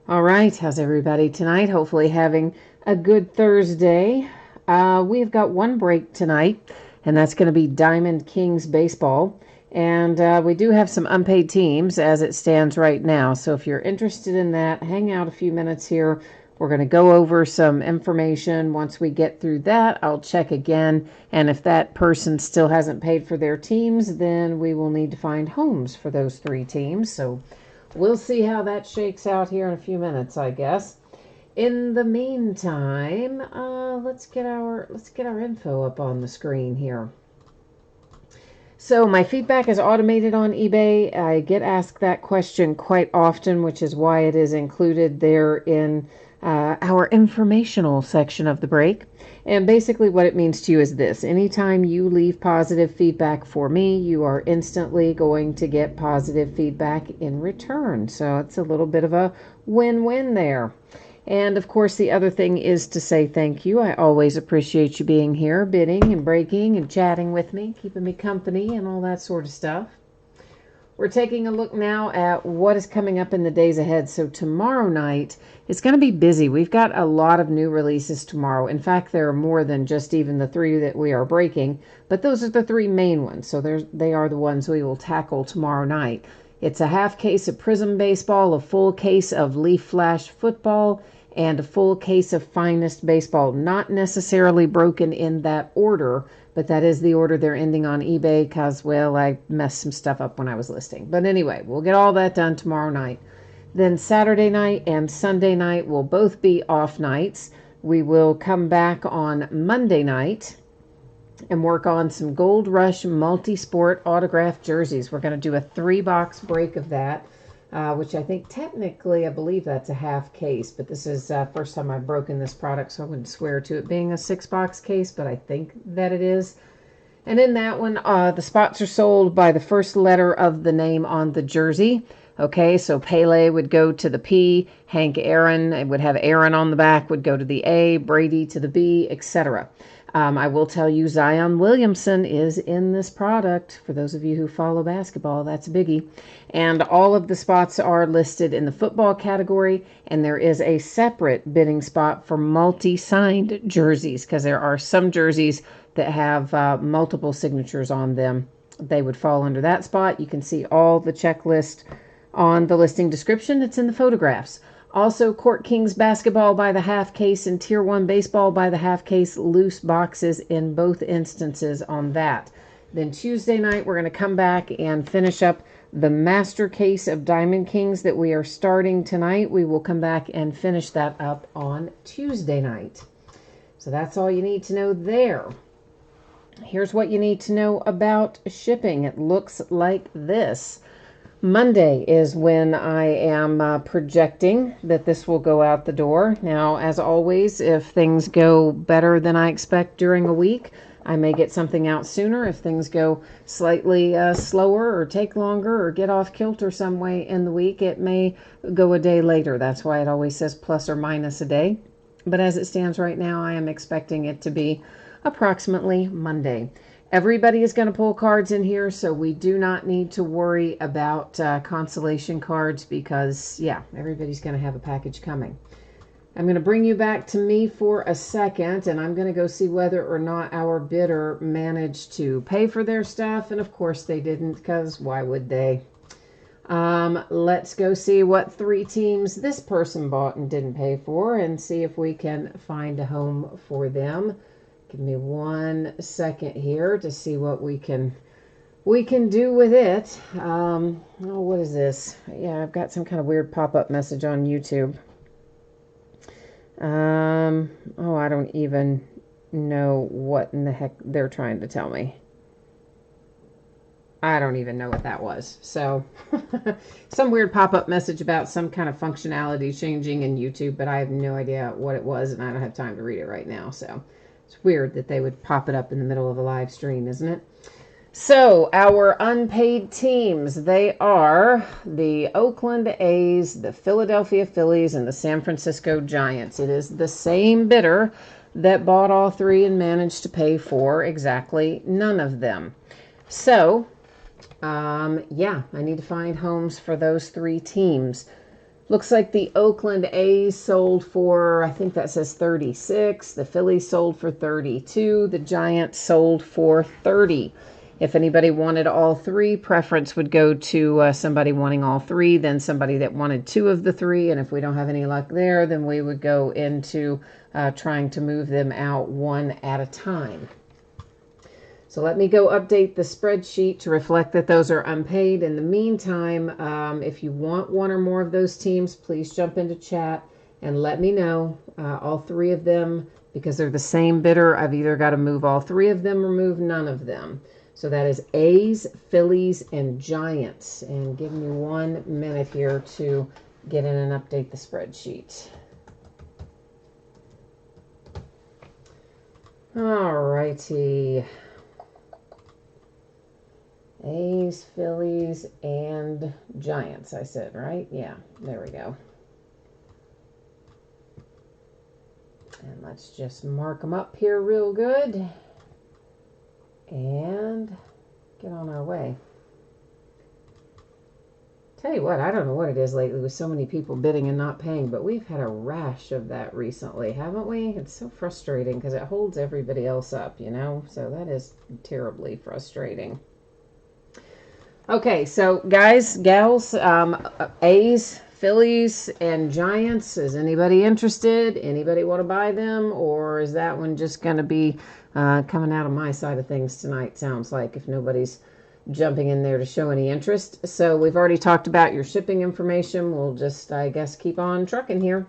All right, how's everybody tonight? Hopefully having a good Thursday. We've got one break tonight, and that's going to be Diamond Kings baseball. And we do have some unpaid teams as it stands right now. So if you're interested in that, hang out a few minutes here. We're going to go over some information. Once we get through that, I'll check again. And if that person still hasn't paid for their teams, then we will need to find homes for those three teams. So we'll see how that shakes out here in a few minutes, I guess. In the meantime, let's get our info up on the screen here. So my feedback is automated on eBay. I get asked that question quite often, which is why it is included there in our informational section of the break. And basically what it means to you is this. Anytime you leave positive feedback for me, you are instantly going to get positive feedback in return. So it's a little bit of a win-win there. And of course, the other thing is to say thank you. I always appreciate you being here, bidding and breaking and chatting with me, keeping me company and all that sort of stuff. We're taking a look now at what is coming up in the days ahead. So tomorrow night, it's going to be busy. We've got a lot of new releases tomorrow. In fact, there are more than just even the three that we are breaking, but those are the three main ones. So they are the ones we will tackle tomorrow night. It's a half case of Prism Baseball, a full case of Leaf Flash Football, and a full case of Finest Baseball. Not necessarily broken in that order, but that is the order they're ending on eBay because, well, I messed some stuff up when I was listing. But anyway, we'll get all that done tomorrow night. Then Saturday night and Sunday night will both be off nights. We will come back on Monday night and work on some Gold Rush multi-sport autographed jerseys. We're going to do a 3-box break of that. Which I think technically, I believe that's a half case, but this is first time I've broken this product, so I wouldn't swear to it being a 6-box case, but I think that it is. And in that one, the spots are sold by the first letter of the name on the jersey. Okay, so Pele would go to the P, Hank Aaron, it would have Aaron on the back, would go to the A, Brady to the B, etc. I will tell you Zion Williamson is in this product. For those of you who follow basketball, that's a biggie. And all of the spots are listed in the football category, and there is a separate bidding spot for multi-signed jerseys because there are some jerseys that have multiple signatures on them. They would fall under that spot. You can see all the checklist on the listing description. It's in the photographs. Also, Court Kings basketball by the half case and Tier 1 baseball by the half case, loose boxes in both instances on that. Then Tuesday night, we're going to come back and finish up the master case of Diamond Kings that we are starting tonight. We will come back and finish that up on Tuesday night. So that's all you need to know there. Here's what you need to know about shipping. It looks like this. Monday is when I am projecting that this will go out the door. Now, as always, if things go better than I expect during a week, I may get something out sooner. If things go slightly slower or take longer or get off kilter some way in the week, it may go a day later. That's why it always says plus or minus a day. But as it stands right now, I am expecting it to be approximately Monday. Everybody is going to pull cards in here, so we do not need to worry about consolation cards because, yeah, everybody's going to have a package coming. I'm going to bring you back to me for a second, and I'm going to go see whether or not our bidder managed to pay for their stuff, and of course they didn't, because why would they? Let's go see what 3 teams this person bought and didn't pay for, and see if we can find a home for them. Give me 1 second here to see what we can do with it. Oh, what is this? Yeah, I've got some kind of weird pop-up message on YouTube. Oh, I don't even know what in the heck they're trying to tell me. I don't even know what that was. So, some weird pop-up message about some kind of functionality changing in YouTube, but I have no idea what it was, and I don't have time to read it right now, so it's weird that they would pop it up in the middle of a live stream, isn't it? So, our unpaid teams, they are the Oakland A's, the Philadelphia Phillies, and the San Francisco Giants. It is the same bidder that bought all 3 and managed to pay for exactly none of them. So, yeah, I need to find homes for those 3 teams. Looks like the Oakland A's sold for, I think that says 36. The Phillies sold for 32. The Giants sold for 30. If anybody wanted all three, preference would go to somebody wanting all three, then somebody that wanted two of the three. And if we don't have any luck there, then we would go into trying to move them out one at a time. So let me go update the spreadsheet to reflect that those are unpaid. In the meantime, if you want one or more of those teams, please jump into chat and let me know. All three of them, because they're the same bidder, I've either got to move all three of them or move none of them. So that is A's, Phillies, and Giants. And give me 1 minute here to get in and update the spreadsheet. All righty. A's, Phillies, and Giants, I said, right? Yeah, there we go. And let's just mark them up here real good. And get on our way. Tell you what, I don't know what it is lately with so many people bidding and not paying, but we've had a rash of that recently, haven't we? It's so frustrating because it holds everybody else up, you know? So that is terribly frustrating. Okay, so guys, gals, A's, Phillies, and Giants, is anybody interested? Anybody want to buy them? Or is that one just going to be coming out of my side of things tonight, sounds like, if nobody's jumping in there to show any interest? So we've already talked about your shipping information. We'll just, I guess, keep on trucking here.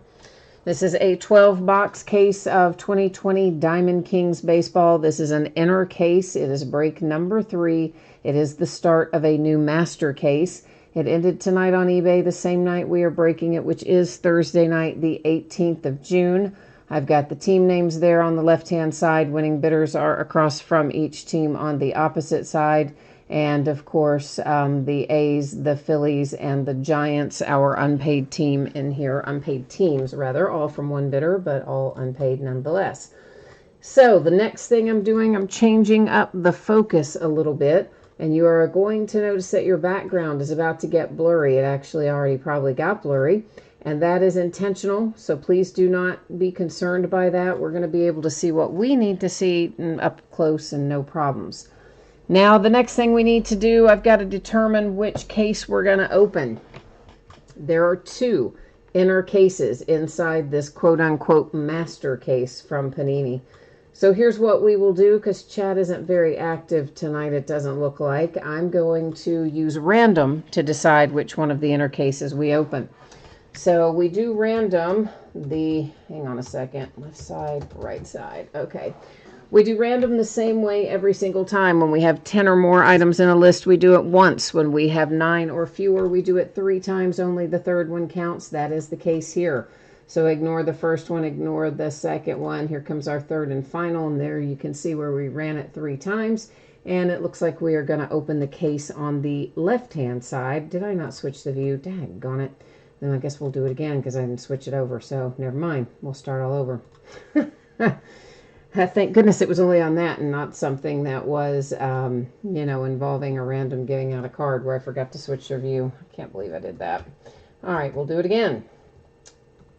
This is a 12-box case of 2020 Diamond Kings baseball. This is an inner case. It is break number 3. It is the start of a new master case. It ended tonight on eBay the same night we are breaking it, which is Thursday night, the 18th of June. I've got the team names there on the left-hand side. Winning bidders are across from each team on the opposite side. And, of course, the A's, the Phillies, and the Giants, our unpaid team in here. Unpaid teams, rather, all from one bidder, but all unpaid nonetheless. So the next thing I'm doing, I'm changing up the focus a little bit. And you are going to notice that your background is about to get blurry. It actually already probably got blurry. And that is intentional. So please do not be concerned by that. We're going to be able to see what we need to see up close and no problems. Now, the next thing we need to do, I've got to determine which case we're going to open. There are 2 inner cases inside this quote-unquote master case from Panini. So here's what we will do, because chat isn't very active tonight, it doesn't look like. I'm going to use random to decide which one of the inner cases we open. So we do random hang on a second, left side, right side. Okay. We do random the same way every single time. When we have 10 or more items in a list, we do it once. When we have 9 or fewer, we do it 3 times. Only the third one counts. That is the case here. So ignore the first one, ignore the second one. Here comes our third and final, and there you can see where we ran it 3 times. And it looks like we are going to open the case on the left-hand side. Did I not switch the view? Daggone it. Then I guess we'll do it again because I didn't switch it over. So never mind. We'll start all over. Thank goodness it was only on that and not something that was, involving a random giving out a card where I forgot to switch their view. I can't believe I did that. All right, we'll do it again.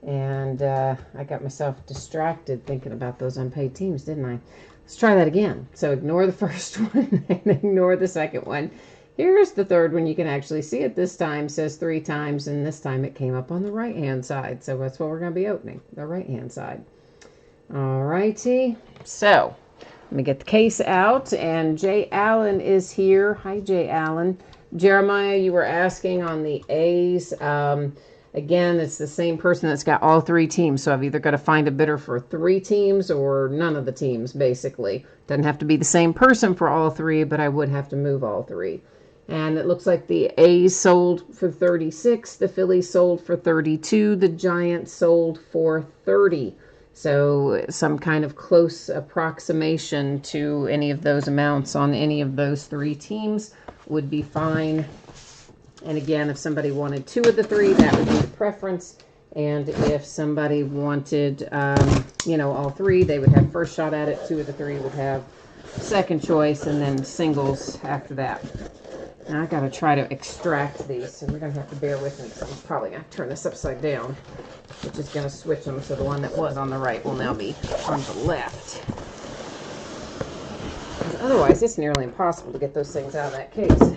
And I got myself distracted thinking about those unpaid teams, didn't I? Let's try that again. So ignore the first one and ignore the second one. Here's the third one. You can actually see it this time. It says 3 times, and this time it came up on the right-hand side. So that's what we're going to be opening, the right-hand side. All righty. So let me get the case out, and Jay Allen is here. Hi, Jay Allen. Jeremiah, you were asking on the A's. Again, it's the same person that's got all 3 teams, so I've either got to find a bidder for 3 teams or none of the teams, basically. Doesn't have to be the same person for all 3, but I would have to move all 3. And it looks like the A's sold for 36, the Phillies sold for 32, the Giants sold for 30. So some kind of close approximation to any of those amounts on any of those 3 teams would be fine. And again, if somebody wanted 2 of the 3, that would be the preference. And if somebody wanted, all 3, they would have first shot at it. 2 of the 3 would have second choice, and then singles after that. Now I got to try to extract these, so you're going to have to bear with me because I'm probably going to turn this upside down, which is going to switch them, so the one that was on the right will now be on the left. Otherwise, it's nearly impossible to get those things out of that case.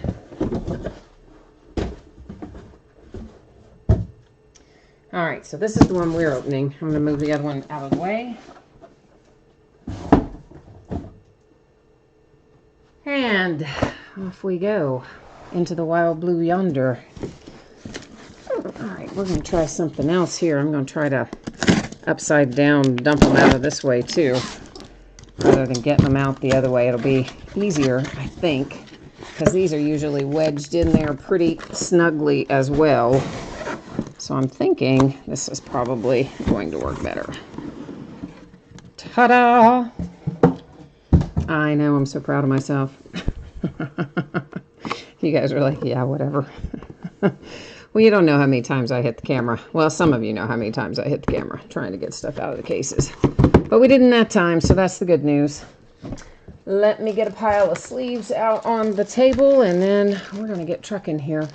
All right, so this is the one we're opening. I'm going to move the other one out of the way. And off we go into the wild blue yonder. All right, we're going to try something else here. I'm going to try to upside down dump them out of this way too, rather than getting them out the other way. It'll be easier, I think, because these are usually wedged in there pretty snugly as well. So I'm thinking this is probably going to work better. Ta-da! I know, I'm so proud of myself. You guys are like, yeah, whatever. Well, you don't know how many times I hit the camera. Well, some of you know how many times I hit the camera trying to get stuff out of the cases. But we didn't that time, so that's the good news. Let me get a pile of sleeves out on the table, and then we're going to get trucking here.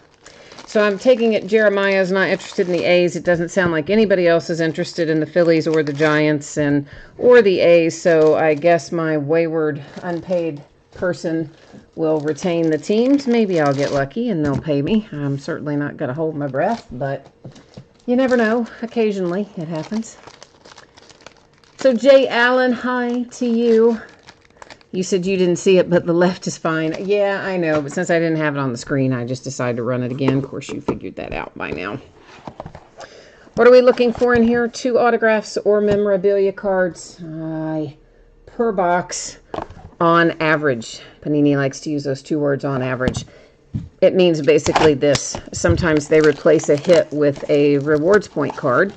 So I'm taking it Jeremiah's not interested in the A's. It doesn't sound like anybody else is interested in the Phillies or the Giants or the A's. So I guess my wayward, unpaid person will retain the teams. Maybe I'll get lucky and they'll pay me. I'm certainly not going to hold my breath, but you never know. Occasionally it happens. So Jay Allen, hi to you. You said you didn't see it, but the left is fine. Yeah, I know, but since I didn't have it on the screen, I just decided to run it again. Of course, you figured that out by now. What are we looking for in here? 2 autographs or memorabilia cards per box on average. Panini likes to use those 2 words, on average. It means basically this. Sometimes they replace a hit with a rewards point card.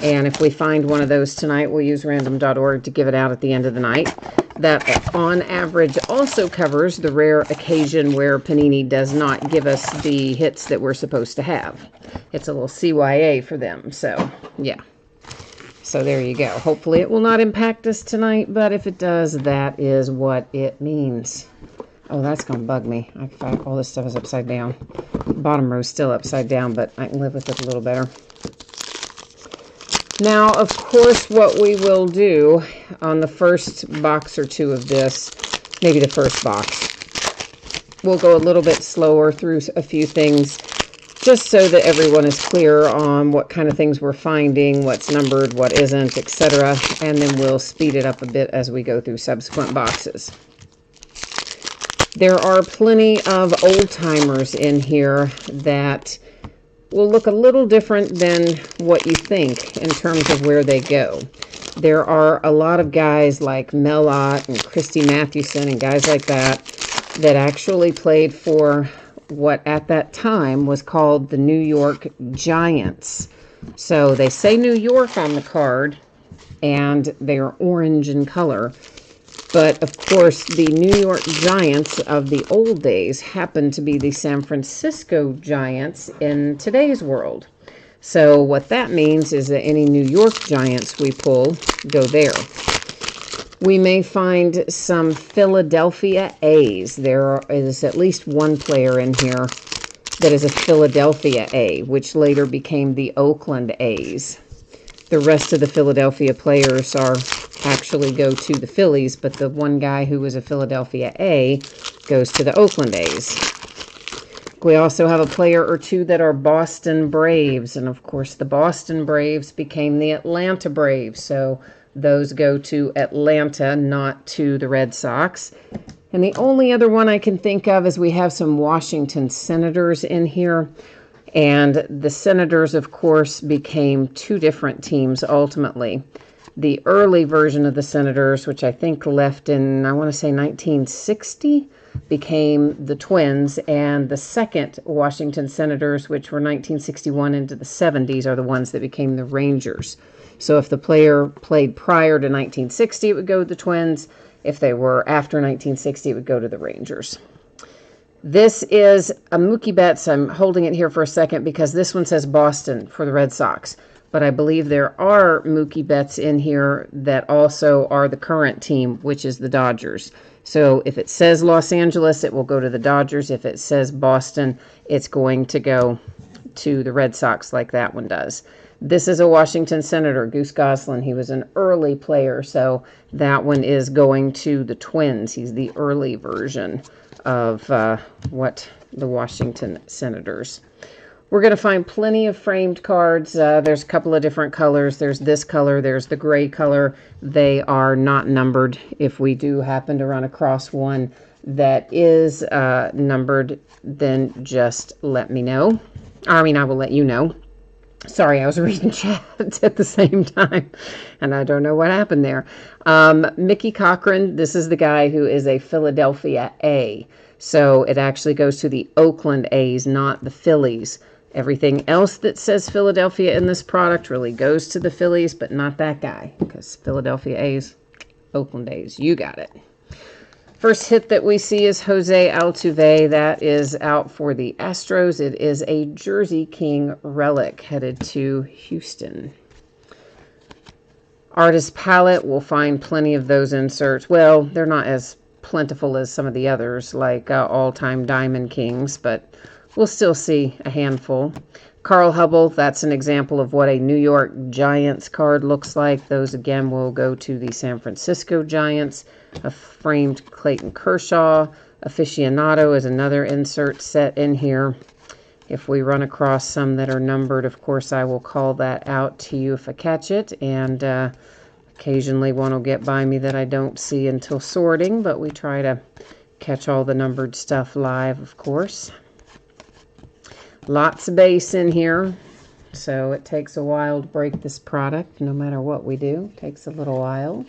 And if we find one of those tonight, we'll use random.org to give it out at the end of the night. That on average also covers the rare occasion where Panini does not give us the hits that we're supposed to have. It's a little CYA for them. So, yeah. So there you go. Hopefully it will not impact us tonight, but if it does, that is what it means. Oh, that's going to bug me. All this stuff is upside down. Bottom row is still upside down, but I can live with it a little better. Now, of course, what we will do on the first box or 2 of this, maybe the first box, we'll go a little bit slower through a few things, just so that everyone is clear on what kind of things we're finding, what's numbered, what isn't, etc. And then we'll speed it up a bit as we go through subsequent boxes. There are plenty of old-timers in here that will look a little different than what you think in terms of where they go. There are a lot of guys like Mel Ott and Christy Mathewson and guys like that that actually played for what at that time was called the New York Giants. So they say New York on the card, and they're orange in color. But, of course, the New York Giants of the old days happen to be the San Francisco Giants in today's world. So what that means is that any New York Giants we pull go there. We may find some Philadelphia A's. There is at least one player in here that is a Philadelphia A, which later became the Oakland A's. The rest of the Philadelphia players actually go to the Phillies, but the one guy who was a Philadelphia A goes to the Oakland A's. We also have a player or 2 that are Boston Braves, and of course the Boston Braves became the Atlanta Braves, so those go to Atlanta, not to the Red Sox. And the only other one I can think of is we have some Washington Senators in here. And the Senators, of course, became 2 different teams ultimately. The early version of the Senators, which I think left in, I want to say 1960, became the Twins. And the second Washington Senators, which were 1961 into the 70s, are the ones that became the Rangers. So if the player played prior to 1960, it would go to the Twins. If they were after 1960, it would go to the Rangers. This is a Mookie Betts. I'm holding it here for a second because this one says Boston for the Red Sox. But I believe there are Mookie Betts in here that also are the current team, which is the Dodgers. So if it says Los Angeles, it will go to the Dodgers. If it says Boston, it's going to go to the Red Sox like that one does. This is a Washington Senator, Goose Goslin. He was an early player, so that one is going to the Twins. He's the early version of what the Washington Senators. We're going to find plenty of framed cards. There's a couple of different colors. There's this color. There's the gray color. They are not numbered. If we do happen to run across one that is numbered, then just let me know. I will let you know. Sorry, I was reading chat at the same time, and I don't know what happened there. Mickey Cochran, this is the guy who is a Philadelphia A. So it actually goes to the Oakland A's, not the Phillies. Everything else that says Philadelphia in this product really goes to the Phillies, but not that guy, because Philadelphia A's, Oakland A's, you got it. First hit that we see is Jose Altuve. That is out for the Astros. It is a Jersey King relic headed to Houston. Artist palette, we'll find plenty of those inserts. Well, they're not as plentiful as some of the others, like all-time Diamond Kings, but we'll still see a handful. Carl Hubble, that's an example of what a New York Giants card looks like. Those, again, will go to the San Francisco Giants. A framed Clayton Kershaw. Aficionado is another insert set in here. If we run across some that are numbered, of course, I will call that out to you if I catch it. And occasionally one will get by me that I don't see until sorting, but we try to catch all the numbered stuff live, of course. Lots of base in here, so it takes a while to break this product, no matter what we do. It takes a little while.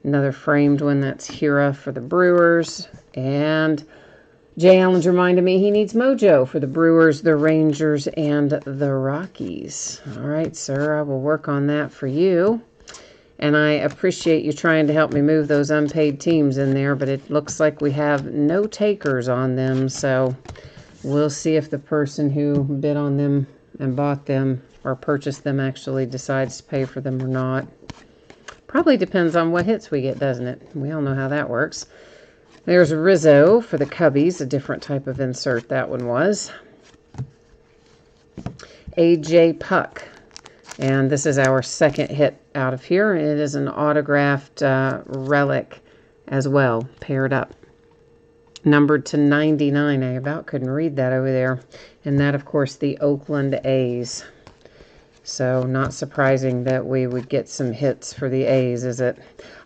Another framed one, that's Hira for the Brewers. And Jay Allen's reminded me he needs Mojo for the Brewers, the Rangers, and the Rockies. All right, sir, I will work on that for you. And I appreciate you trying to help me move those unpaid teams in there, but it looks like we have no takers on them, so we'll see if the person who bid on them and bought them or purchased them actually decides to pay for them or not. Probably depends on what hits we get, doesn't it? We all know how that works. There's Rizzo for the Cubbies, a different type of insert that one was. A.J. Puck. And this is our second hit out of here. It is an autographed relic as well, paired up. Numbered to 99. I about couldn't read that over there. And that, of course, the Oakland A's. So not surprising that we would get some hits for the A's, is it?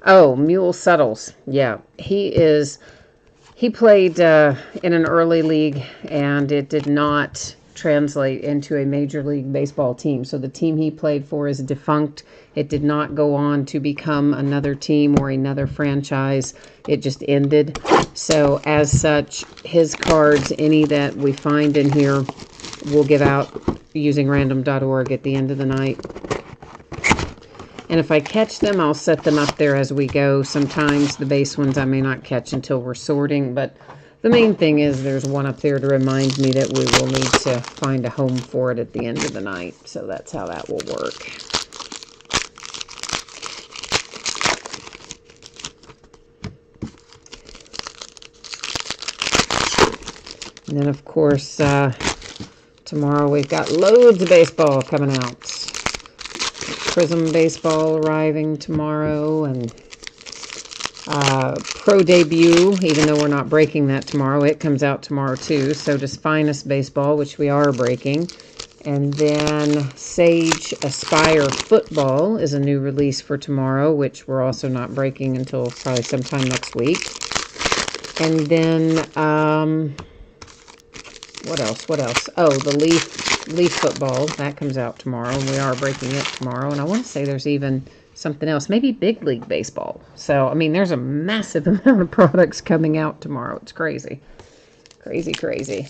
Oh, Mule Suttles. Yeah, he played in an early league, and it did not translate into a Major League Baseball team. So the team he played for is defunct. It did not go on to become another team or another franchise. It just ended. So as such, his cards, any that we find in here, we'll give out using random.org at the end of the night. And if I catch them, I'll set them up there as we go. Sometimes the base ones I may not catch until we're sorting, but the main thing is there's one up there to remind me that we will need to find a home for it at the end of the night. So that's how that will work. And then, of course, tomorrow we've got loads of baseball coming out. Prism baseball arriving tomorrow, and Pro Debut, even though we're not breaking that tomorrow, it comes out tomorrow too. So does Finest Baseball, which we are breaking. And then Sage Aspire Football is a new release for tomorrow, which we're also not breaking until probably sometime next week. And then, what else? Oh, the Leaf Football, that comes out tomorrow, and we are breaking it tomorrow. And I want to say there's even something else, maybe Big League Baseball. So, I mean, there's a massive amount of products coming out tomorrow. It's crazy. Crazy, crazy.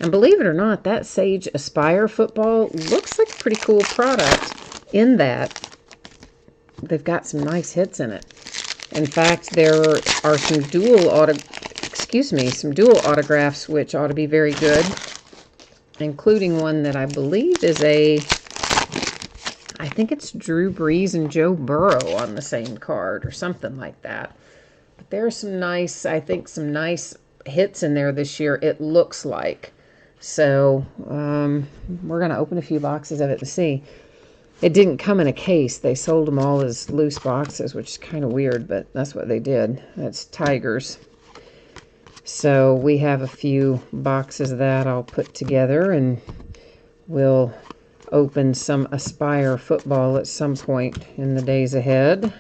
And believe it or not, that Sage Aspire Football looks like a pretty cool product in that they've got some nice hits in it. In fact, there are some dual autographs, which ought to be very good, including one that I believe is I think it's Drew Brees and Joe Burrow on the same card or something like that. But there are some nice, I think, some nice hits in there this year, it looks like. So we're going to open a few boxes of it to see. It didn't come in a case. They sold them all as loose boxes, which is kind of weird, but that's what they did. That's Tigers. So we have a few boxes of that I'll put together, and we'll open some Aspire football at some point in the days ahead.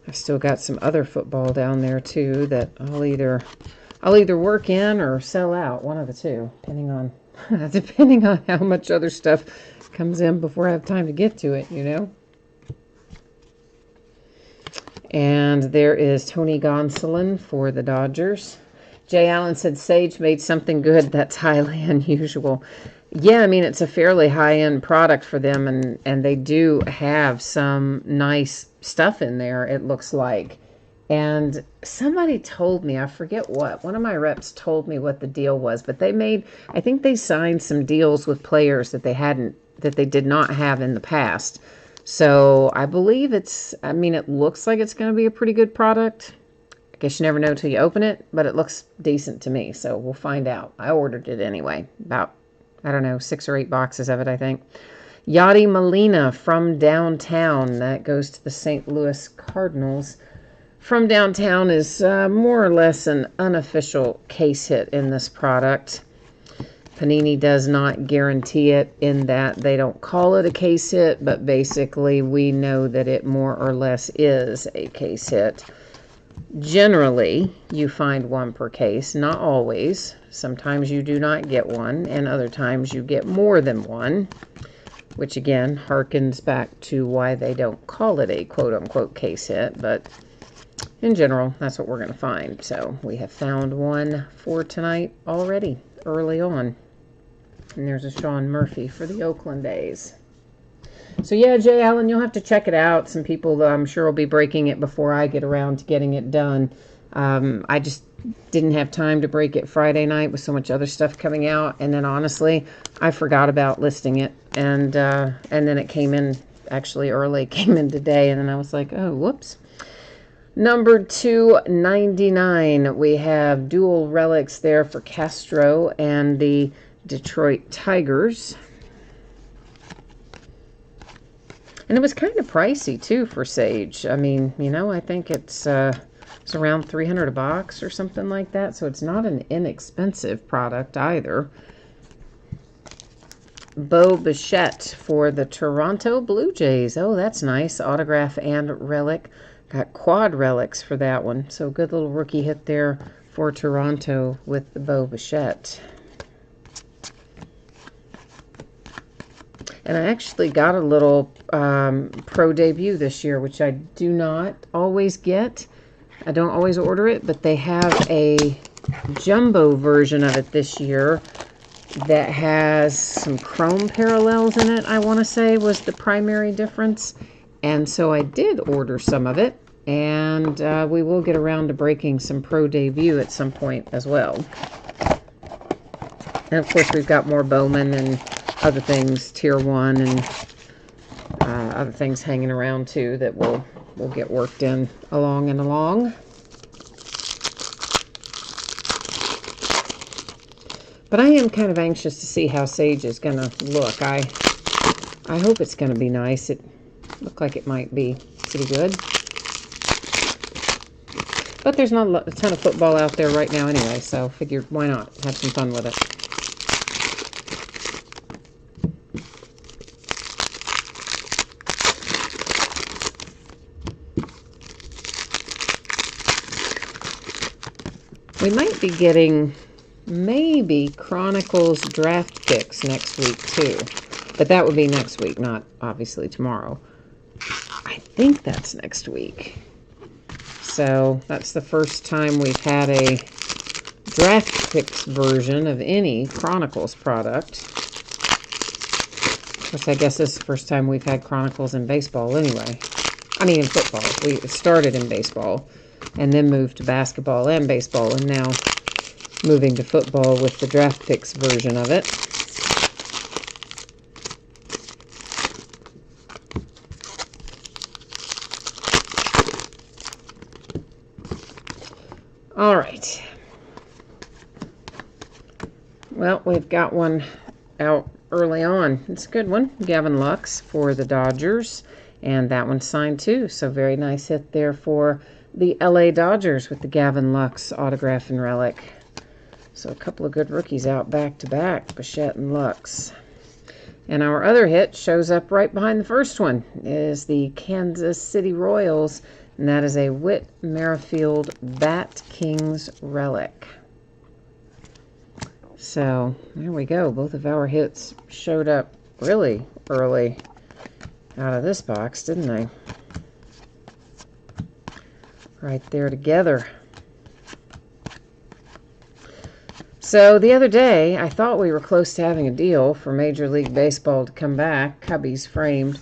I've still got some other football down there too that I'll either work in or sell out, one of the two, depending on how much other stuff comes in before I have time to get to it, you know. And there is Tony Gonsolin for the Dodgers. Jay Allen said Sage made something good that's highly unusual. Yeah, I mean, it's a fairly high-end product for them, and they do have some nice stuff in there, it looks like. And somebody told me, I forget what, one of my reps told me what the deal was, but I think they signed some deals with players that they did not have in the past. So I believe it looks like it's going to be a pretty good product. I guess you never know till you open it, but it looks decent to me, so we'll find out. I ordered it anyway, about, 6 or 8 boxes of it, I think. Yadi Molina from downtown, that goes to the St. Louis Cardinals. From downtown is more or less an unofficial case hit in this product. Panini does not guarantee it in that they don't call it a case hit, but basically we know that it more or less is a case hit. Generally, you find one per case, not always. Sometimes you do not get one, and other times you get more than one, which again harkens back to why they don't call it a quote-unquote case hit, but in general, that's what we're going to find. So we have found one for tonight already, early on. And there's a Sean Murphy for the Oakland A's. So yeah, Jay Allen, you'll have to check it out. Some people, I'm sure, will be breaking it before I get around to getting it done. I just didn't have time to break it Friday night with so much other stuff coming out. And then honestly, I forgot about listing it. And then it came in actually early, came in today. And then I was like, oh, whoops. Number 299, we have dual relics there for Castro and the Detroit Tigers. And it was kind of pricey, too, for Sage. I mean, I think it's around $300 a box or something like that. So it's not an inexpensive product either. Bo Bichette for the Toronto Blue Jays. Oh, that's nice. Autograph and relic. Got quad relics for that one. So good little rookie hit there for Toronto with the Bo Bichette. And I actually got a little pro debut this year, which I do not always get. I don't always order it, but they have a jumbo version of it this year that has some chrome parallels in it, I want to say, was the primary difference. And so I did order some of it, and we will get around to breaking some pro debut at some point as well. And of course, we've got more Bowman and other things, Tier 1, and other things hanging around too that will get worked in along and along. But I am kind of anxious to see how Sage is going to look. I hope it's going to be nice. It looked like it might be pretty good. But there's not a ton of football out there right now anyway, so figured why not have some fun with it. We might be getting maybe Chronicles draft picks next week too. But that would be next week, not obviously tomorrow. I think that's next week. So that's the first time we've had a draft picks version of any Chronicles product. Which I guess is the first time we've had Chronicles in baseball anyway. I mean in football. We started in baseball and then moved to basketball and baseball, and now moving to football with the draft picks version of it. All right. Well, we've got one out early on. It's a good one. Gavin Lux for the Dodgers. And that one's signed too. So very nice hit there for the LA Dodgers with the Gavin Lux autograph and relic. So a couple of good rookies out back to back, Bichette and Lux. And our other hit shows up right behind the first one, is the Kansas City Royals. And that is a Whit Merrifield Bat Kings relic. So there we go. Both of our hits showed up really early out of this box, didn't they? Right there together. So the other day, I thought we were close to having a deal for Major League Baseball to come back, Cubbies framed,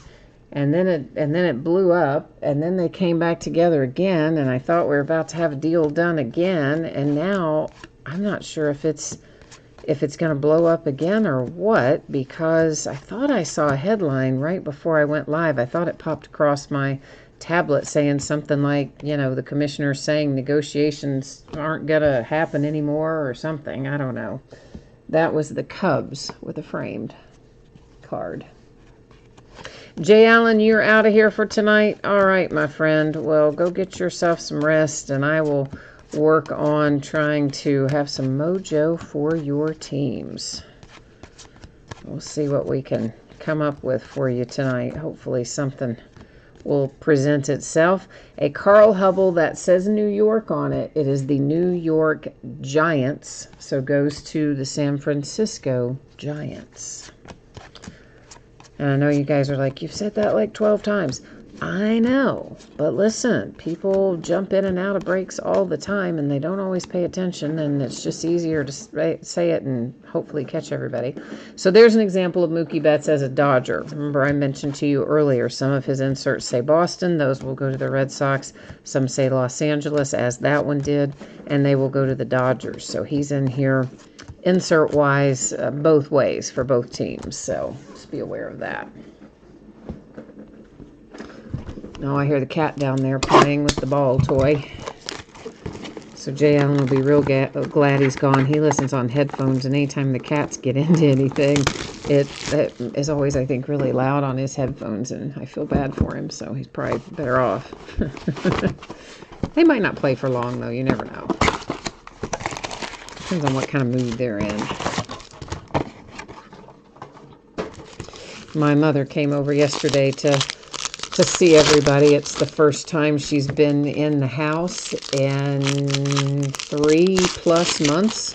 and then it blew up, and then they came back together again, and I thought we were about to have a deal done again, and now I'm not sure if it's going to blow up again or what, because I thought I saw a headline right before I went live. I thought it popped across my tablet saying something like, you know, the commissioner saying negotiations aren't going to happen anymore or something. I don't know. That was the Cubs with a framed card. Jay Allen, you're out of here for tonight. All right, my friend. Well, go get yourself some rest, and I will work on trying to have some mojo for your teams. We'll see what we can come up with for you tonight. Hopefully something will present itself. A Carl Hubble that says New York on it. It is the New York Giants, so goes to the San Francisco Giants. And I know you guys are like, you've said that like 12 times. I know, but listen, people jump in and out of breaks all the time, and they don't always pay attention, and it's just easier to say it and hopefully catch everybody. So there's an example of Mookie Betts as a Dodger. Remember, I mentioned to you earlier, some of his inserts say Boston. Those will go to the Red Sox. Some say Los Angeles, as that one did, and they will go to the Dodgers. So he's in here insert-wise both ways for both teams, so just be aware of that. Now I hear the cat down there playing with the ball toy. So Jay Allen will be real glad he's gone. He listens on headphones, and anytime the cats get into anything, it is always, I think, really loud on his headphones, and I feel bad for him, so he's probably better off. They might not play for long, though. You never know. Depends on what kind of mood they're in. My mother came over yesterday to see everybody. It's the first time she's been in the house in 3+ months.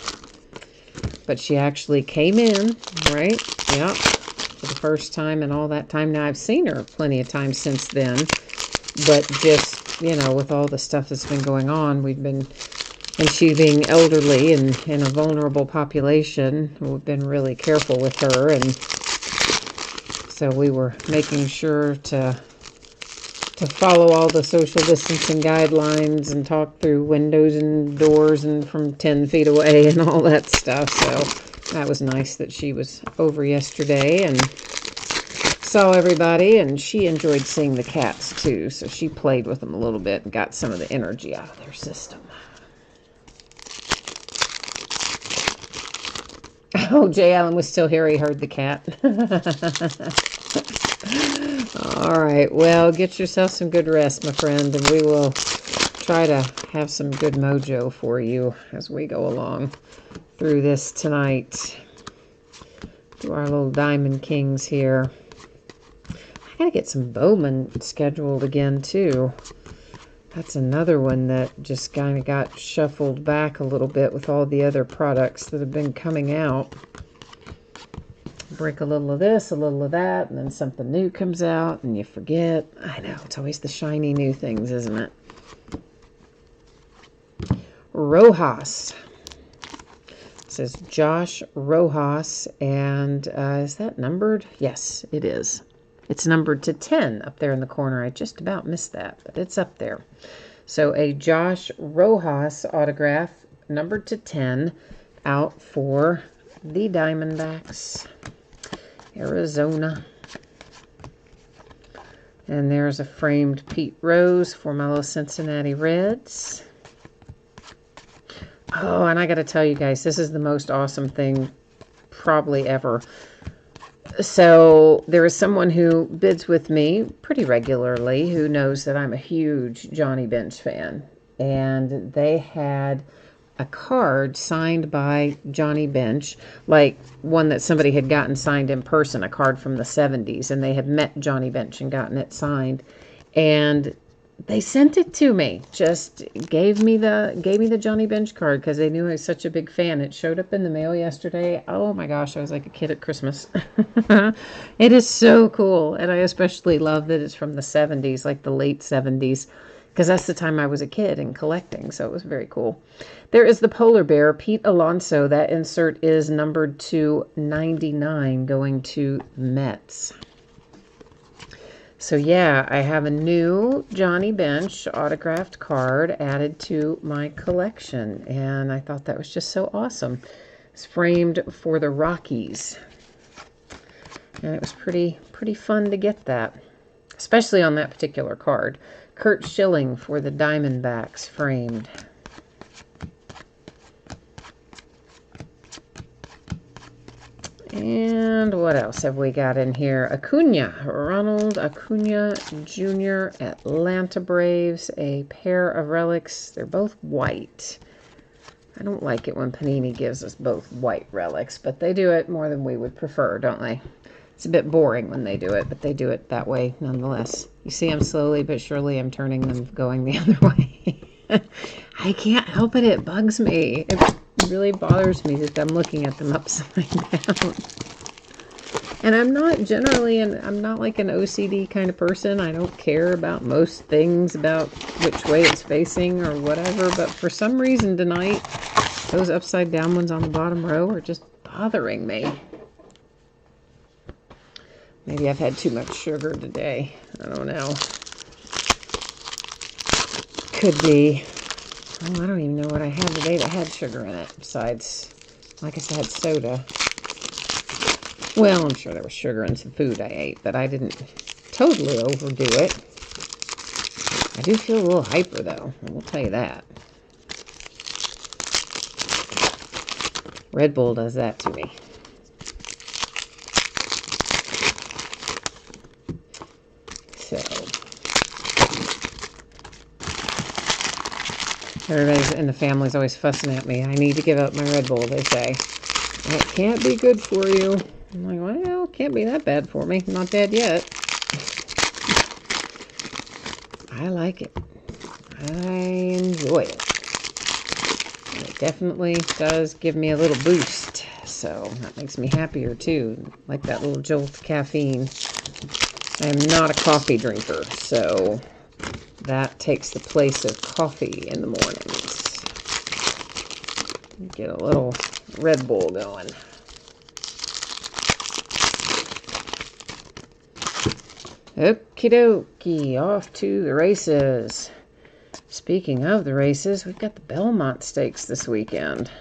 But she actually came in, right? Yeah, for the first time in all that time. Now, I've seen her plenty of times since then. But just, you know, with all the stuff that's been going on, we've been, and she being elderly and in a vulnerable population, we've been really careful with her. And so we were making sure to follow all the social distancing guidelines and talk through windows and doors and from 10 feet away and all that stuff. So that was nice that she was over yesterday and saw everybody, and she enjoyed seeing the cats too. So she played with them a little bit and got some of the energy out of their system. Oh, Jay Allen was still here. He heard the cat. All right. Well, get yourself some good rest, my friend, and we will try to have some good mojo for you as we go along through this tonight. Do our little Diamond Kings here. I got to get some Bowman scheduled again, too. That's another one that just kind of got shuffled back a little bit with all the other products that have been coming out. Break a little of this, a little of that, and then something new comes out, and you forget. I know, it's always the shiny new things, isn't it? Rojas. It says Josh Rojas, and is that numbered? Yes, it is. It's numbered to 10 up there in the corner. I just about missed that, but it's up there. So a Josh Rojas autograph, numbered to 10, out for the Diamondbacks, Arizona. And there's a framed Pete Rose for my little Cincinnati Reds. Oh, and I got to tell you guys, this is the most awesome thing probably ever. So there is someone who bids with me pretty regularly who knows that I'm a huge Johnny Bench fan. And they had a card signed by Johnny Bench, like one that somebody had gotten signed in person, a card from the 70s, and they had met Johnny Bench and gotten it signed. And they sent it to me. Just gave me the Johnny Bench card because they knew I was such a big fan. It showed up in the mail yesterday. Oh my gosh, I was like a kid at Christmas. It is so cool, and I especially love that it's from the 70s, like the late 70s, because that's the time I was a kid and collecting, so it was very cool. There is the polar bear, Pete Alonso. That insert is numbered to 99, going to Mets. So yeah, I have a new Johnny Bench autographed card added to my collection, and I thought that was just so awesome. It's framed for the Rockies, and it was pretty fun to get that, especially on that particular card. Curt Schilling for the Diamondbacks framed. And what else have we got in here? Acuna, Ronald Acuna Jr., Atlanta Braves, a pair of relics. They're both white. I don't like it when Panini gives us both white relics, but they do it more than we would prefer, don't they? It's a bit boring when they do it, but they do it that way nonetheless. You see, I'm slowly but surely I'm turning them going the other way. I can't help it. It bugs me. It really bothers me that I'm looking at them upside down. And I'm not like an OCD kind of person. I don't care about most things about which way it's facing or whatever. But for some reason tonight, those upside down ones on the bottom row are just bothering me. Maybe I've had too much sugar today. I don't know. Could be. Oh, I don't even know what I had today that had sugar in it. Besides, like I said, I had soda. Well, I'm sure there was sugar in some food I ate, but I didn't totally overdo it. I do feel a little hyper, though. I will tell you that. Red Bull does that to me. So, everybody's in the family's always fussing at me. I need to give up my Red Bull, they say. It can't be good for you. I'm like, well, it can't be that bad for me. I'm not dead yet. I like it. I enjoy it. And it definitely does give me a little boost. So that makes me happier too. Like that little jolt of caffeine. I am not a coffee drinker, so that takes the place of coffee in the mornings. Get a little Red Bull going. Okie dokie, off to the races. Speaking of the races, we've got the Belmont Stakes this weekend.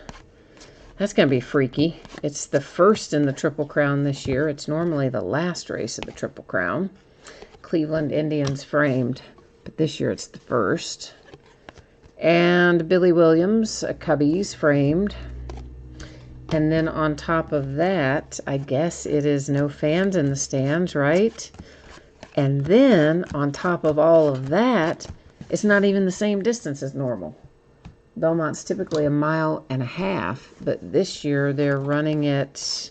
That's going to be freaky. It's the first in the Triple Crown this year. It's normally the last race of the Triple Crown. Cleveland Indians framed, but this year it's the first. And Billy Williams, Cubbies framed. And then on top of that, I guess it is no fans in the stands, right? And then on top of all of that, it's not even the same distance as normal. Belmont's typically 1.5 miles, but this year they're running it,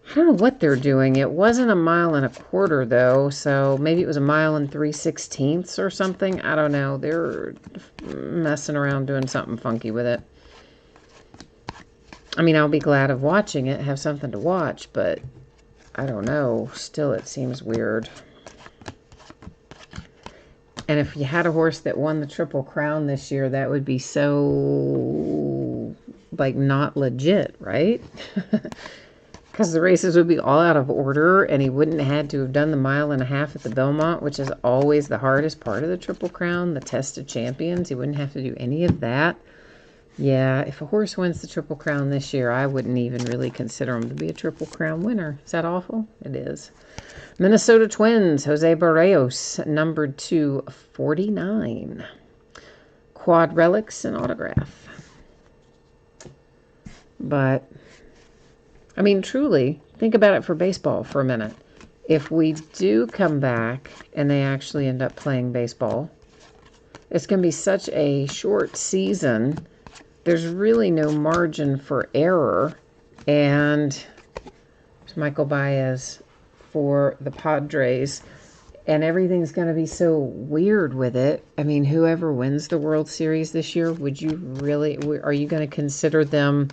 I don't know what they're doing. It wasn't 1.25 miles though, so maybe it was 1 3/16 miles or something. I don't know. They're messing around doing something funky with it. I mean, I'll be glad of watching it, have something to watch, but I don't know. Still, it seems weird. And if you had a horse that won the Triple Crown this year, that would be so, like, not legit, right? Because the races would be all out of order, and he wouldn't have had to have done the 1.5 miles at the Belmont, which is always the hardest part of the Triple Crown, the Test of Champions. He wouldn't have to do any of that. Yeah, if a horse wins the Triple Crown this year, I wouldn't even really consider him to be a Triple Crown winner. Is that awful? It is. Minnesota Twins, Jose Barrios, numbered to 49. Quad relics and autograph. But, I mean, truly, think about it for baseball for a minute. If we do come back and they actually end up playing baseball, it's going to be such a short season. There's really no margin for error. And Michael Baez for the Padres. And everything's going to be so weird with it. I mean, whoever wins the World Series this year, are you going to consider them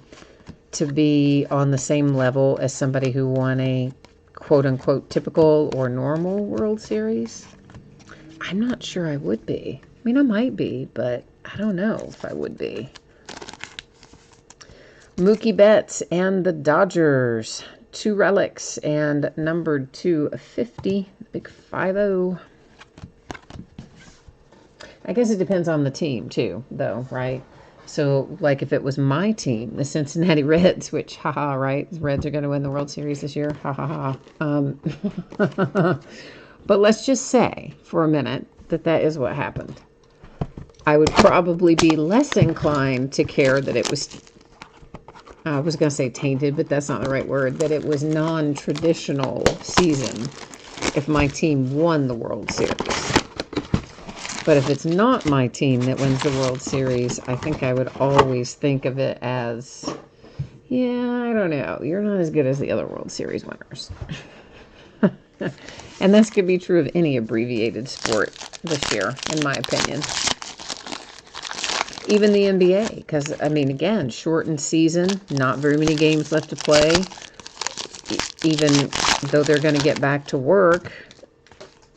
to be on the same level as somebody who won a quote-unquote typical or normal World Series? I'm not sure I would be. I mean, I might be, but I don't know if I would be. Mookie Betts and the Dodgers. 2 relics and numbered to 50. Big 5-0. I guess it depends on the team, too, though, right? So, like, if it was my team, the Cincinnati Reds, which, haha, right? The Reds are going to win the World Series this year. Ha, ha, ha. But let's just say, for a minute, that is what happened. I would probably be less inclined to care that it was, I was going to say tainted, but that's not the right word, that it was non-traditional season if my team won the World Series. But if it's not my team that wins the World Series, I think I would always think of it as, yeah, I don't know, you're not as good as the other World Series winners. And this could be true of any abbreviated sport this year, in my opinion. Even the NBA, because, I mean, again, shortened season, not very many games left to play. Even though they're going to get back to work,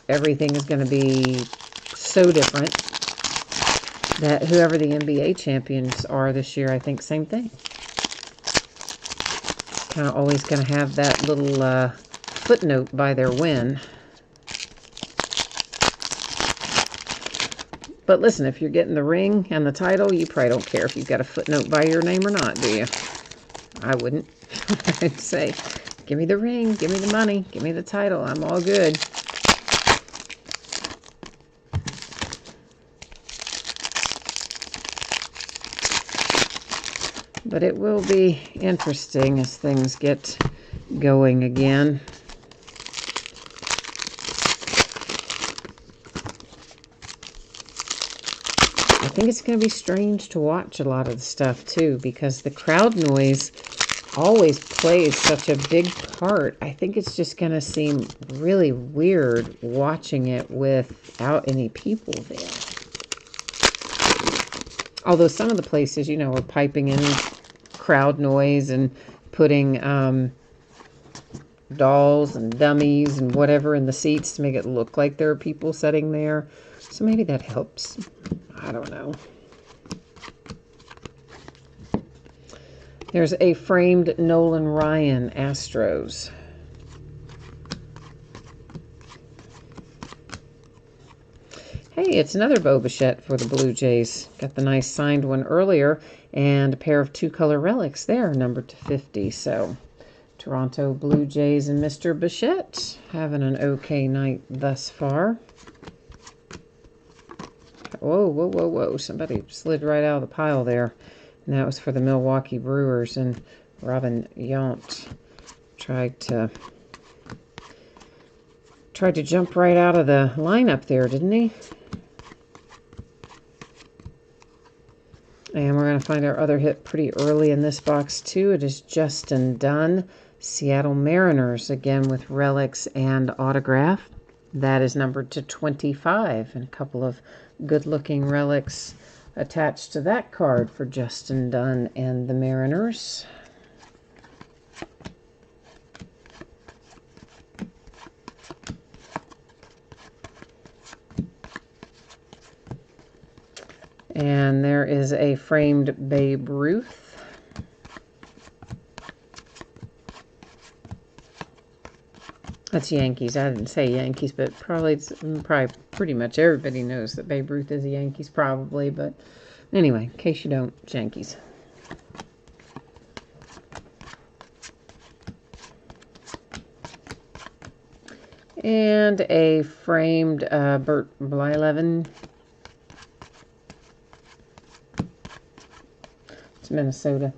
everything is going to be so different that whoever the NBA champions are this year, I think same thing. Kind of always going to have that little footnote by their win. But listen, if you're getting the ring and the title, you probably don't care if you've got a footnote by your name or not, do you? I wouldn't. I'd say, give me the ring, give me the money, give me the title. I'm all good. But it will be interesting as things get going again. I think it's going to be strange to watch a lot of the stuff, too, because the crowd noise always plays such a big part. I think it's just going to seem really weird watching it without any people there. Although some of the places, you know, are piping in crowd noise and putting dolls and dummies and whatever in the seats to make it look like there are people sitting there. So maybe that helps. I don't know. There's a framed Nolan Ryan Astros. Hey, it's another Bo Bichette for the Blue Jays. Got the nice signed one earlier, and a pair of 2-color relics there, numbered to 50. So, Toronto Blue Jays and Mr. Bichette having an okay night thus far. Whoa, whoa, whoa, whoa. Somebody slid right out of the pile there. And that was for the Milwaukee Brewers. And Robin Yount tried to jump right out of the lineup there, didn't he? And we're going to find our other hit pretty early in this box, too. It is Justin Dunn, Seattle Mariners, again with relics and autograph. That is numbered to 25, and a couple of good-looking relics attached to that card for Justin Dunn and the Mariners. And there is a framed Babe Ruth. That's Yankees. I didn't say Yankees, but probably pretty much everybody knows that Babe Ruth is a Yankees, probably. But anyway, in case you don't, it's Yankees. And a framed Bert Blyleven. It's Minnesota.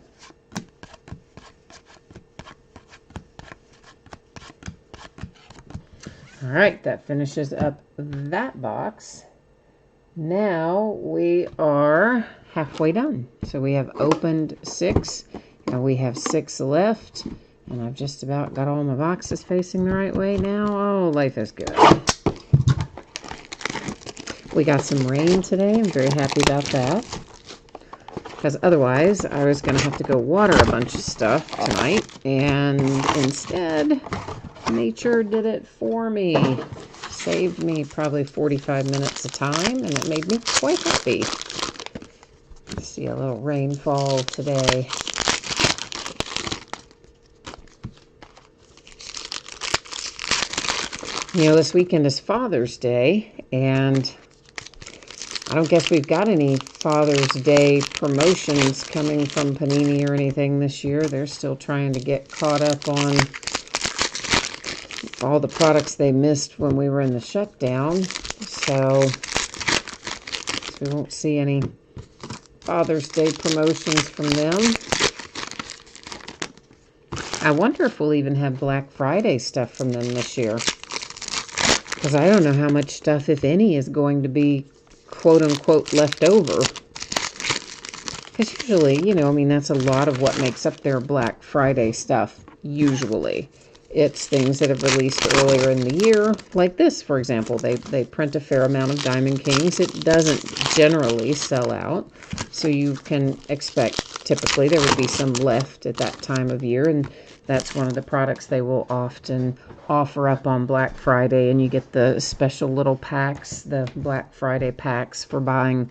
All right, that finishes up that box. Now we are halfway done. So we have opened 6, and we have 6 left. And I've just about got all my boxes facing the right way now. Oh, life is good. We got some rain today. I'm very happy about that. Because otherwise, I was going to have to go water a bunch of stuff tonight. And instead, nature did it for me. Saved me probably 45 minutes of time, and it made me quite happy. See a little rainfall today. You know, this weekend is Father's Day, and I don't guess we've got any Father's Day promotions coming from Panini or anything this year. They're still trying to get caught up on all the products they missed when we were in the shutdown. So we won't see any Father's Day promotions from them. I wonder if we'll even have Black Friday stuff from them this year. Because I don't know how much stuff, if any, is going to be quote-unquote left over. Because usually, you know, I mean, that's a lot of what makes up their Black Friday stuff, usually. It's things that have released earlier in the year, like this, for example. They print a fair amount of Diamond Kings. It doesn't generally sell out, so you can expect, typically, there would be some left at that time of year, and that's one of the products they will often offer up on Black Friday, and you get the special little packs, the Black Friday packs for buying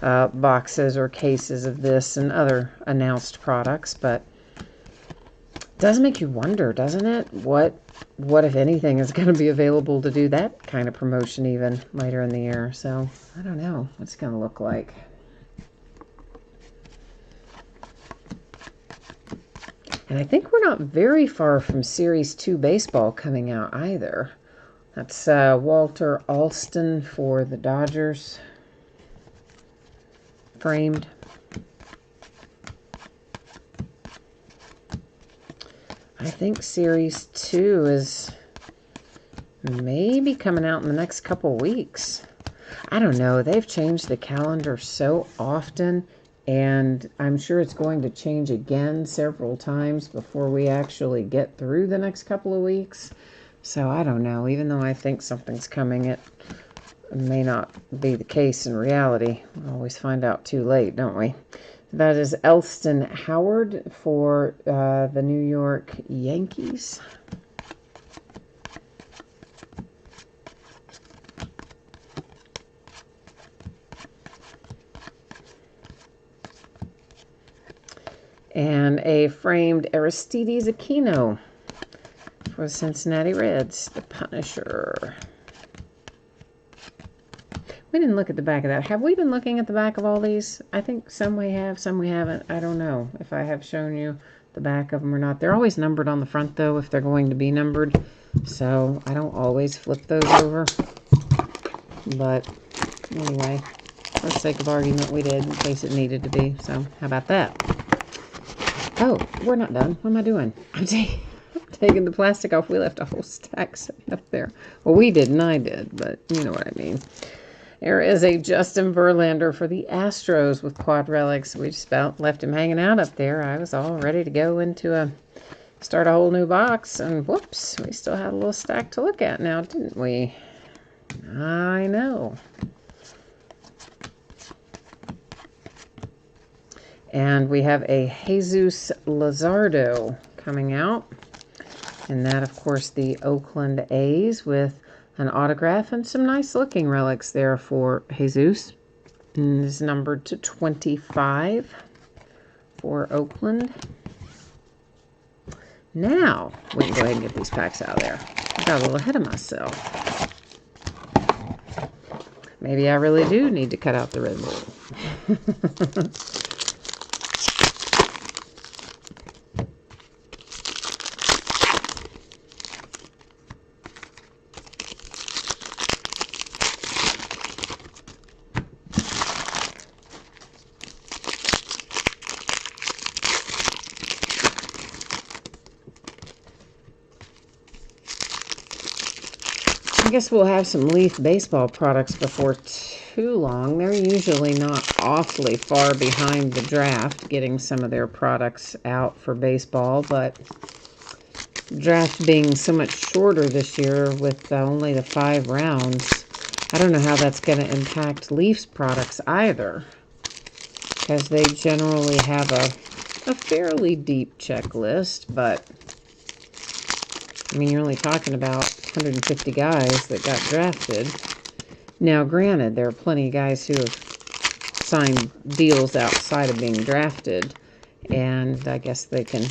boxes or cases of this and other announced products. But it does make you wonder, doesn't it? What if anything is going to be available to do that kind of promotion even later in the year? So I don't know what's it going to look like. And I think we're not very far from Series 2 baseball coming out either. That's Walter Alston for the Dodgers. Framed. I think Series 2 is maybe coming out in the next couple weeks. I don't know. They've changed the calendar so often, and I'm sure it's going to change again several times before we actually get through the next couple of weeks. So I don't know. Even though I think something's coming, it may not be the case in reality. We always find out too late, don't we? That is Elston Howard for the New York Yankees. And a framed Aristides Aquino for the Cincinnati Reds, the Punisher. We didn't look at the back of that. Have we been looking at the back of all these? I think some we have, some we haven't. I don't know if I have shown you the back of them or not. They're always numbered on the front, though, if they're going to be numbered. So I don't always flip those over. But anyway, for the sake of argument, we did in case it needed to be. So how about that? Oh, we're not done. What am I doing? I'm taking the plastic off. We left a whole stack sitting up there. Well, we didn't. I did, but you know what I mean. There is a Justin Verlander for the Astros with quad relics. We just about left him hanging out up there. I was all ready to go into start a whole new box, and whoops, we still had a little stack to look at now, didn't we? I know. And we have a Jesus Luzardo coming out. And that, of course, the Oakland A's with an autograph and some nice looking relics there for Jesus. And is numbered to 25 for Oakland. Now, we can go ahead and get these packs out of there. I got a little ahead of myself. Maybe I really do need to cut out the Red Bull. I guess we'll have some Leaf baseball products before too long. They're usually not awfully far behind the draft, getting some of their products out for baseball, but draft being so much shorter this year with only the 5 rounds, I don't know how that's going to impact Leafs products either, because they generally have a fairly deep checklist, but I mean, you're only talking about 150 guys that got drafted. Now, granted, there are plenty of guys who have signed deals outside of being drafted, and I guess they can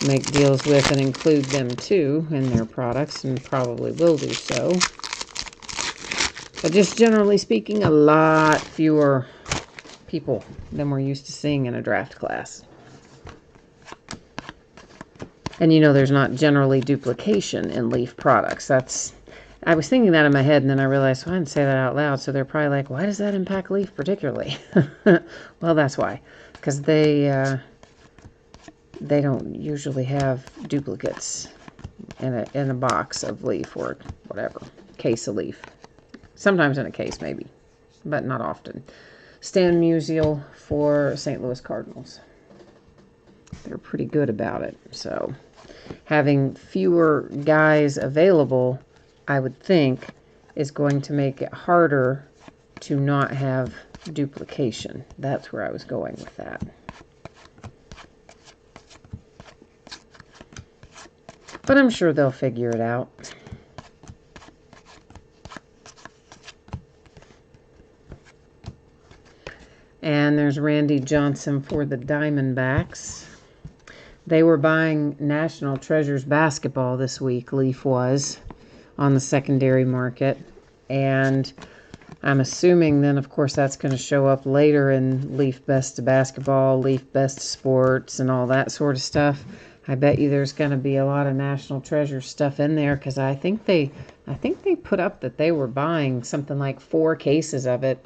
make deals with and include them too in their products, and probably will do so. But just generally speaking, a lot fewer people than we're used to seeing in a draft class. And you know, there's not generally duplication in Leaf products. I was thinking that in my head, and then I realized, well, I didn't say that out loud, so they're probably like, why does that impact Leaf particularly? Well, that's why. Because they don't usually have duplicates in a box of Leaf or whatever, case of Leaf. Sometimes in a case, maybe, but not often. Stan Musial for St. Louis Cardinals. They're pretty good about it, so having fewer guys available, I would think, is going to make it harder to not have duplication. That's where I was going with that. But I'm sure they'll figure it out. And there's Randy Johnson for the Diamondbacks. They were buying National Treasures basketball this week, Leaf was, on the secondary market. And I'm assuming then, of course, that's going to show up later in Leaf Best of Basketball, Leaf Best of Sports, and all that sort of stuff. I bet you there's going to be a lot of National Treasure stuff in there, because I think they put up that they were buying something like 4 cases of it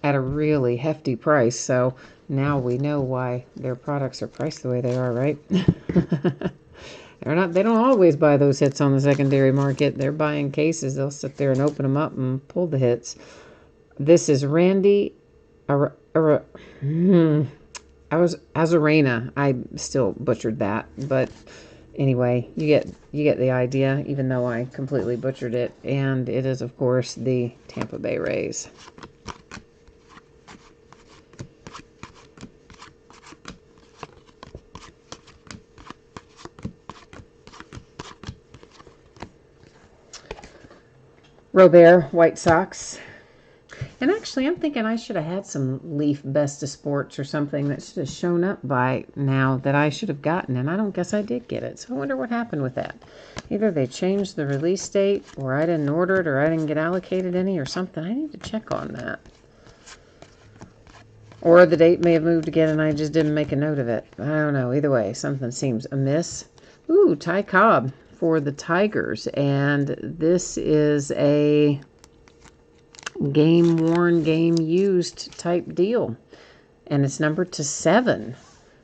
at a really hefty price. So now we know why their products are priced the way they are, right? They don't always buy those hits on the secondary market. They're buying cases. They'll sit there and open them up and pull the hits. This is Randy Arozarena. I still butchered that, but anyway, you get the idea, even though I completely butchered it. And it is, of course, the Tampa Bay Rays. Robert, White Sox. And actually, I'm thinking I should have had some Leaf Best of Sports or something that should have shown up by now that I should have gotten, and I don't guess I did get it. So I wonder what happened with that. Either they changed the release date, or I didn't order it, or I didn't get allocated any, or something. I need to check on that. Or the date may have moved again, and I just didn't make a note of it. I don't know. Either way, something seems amiss. Ooh, Ty Cobb for the Tigers, and this is a game-worn, game-used type deal, and it's numbered to 7.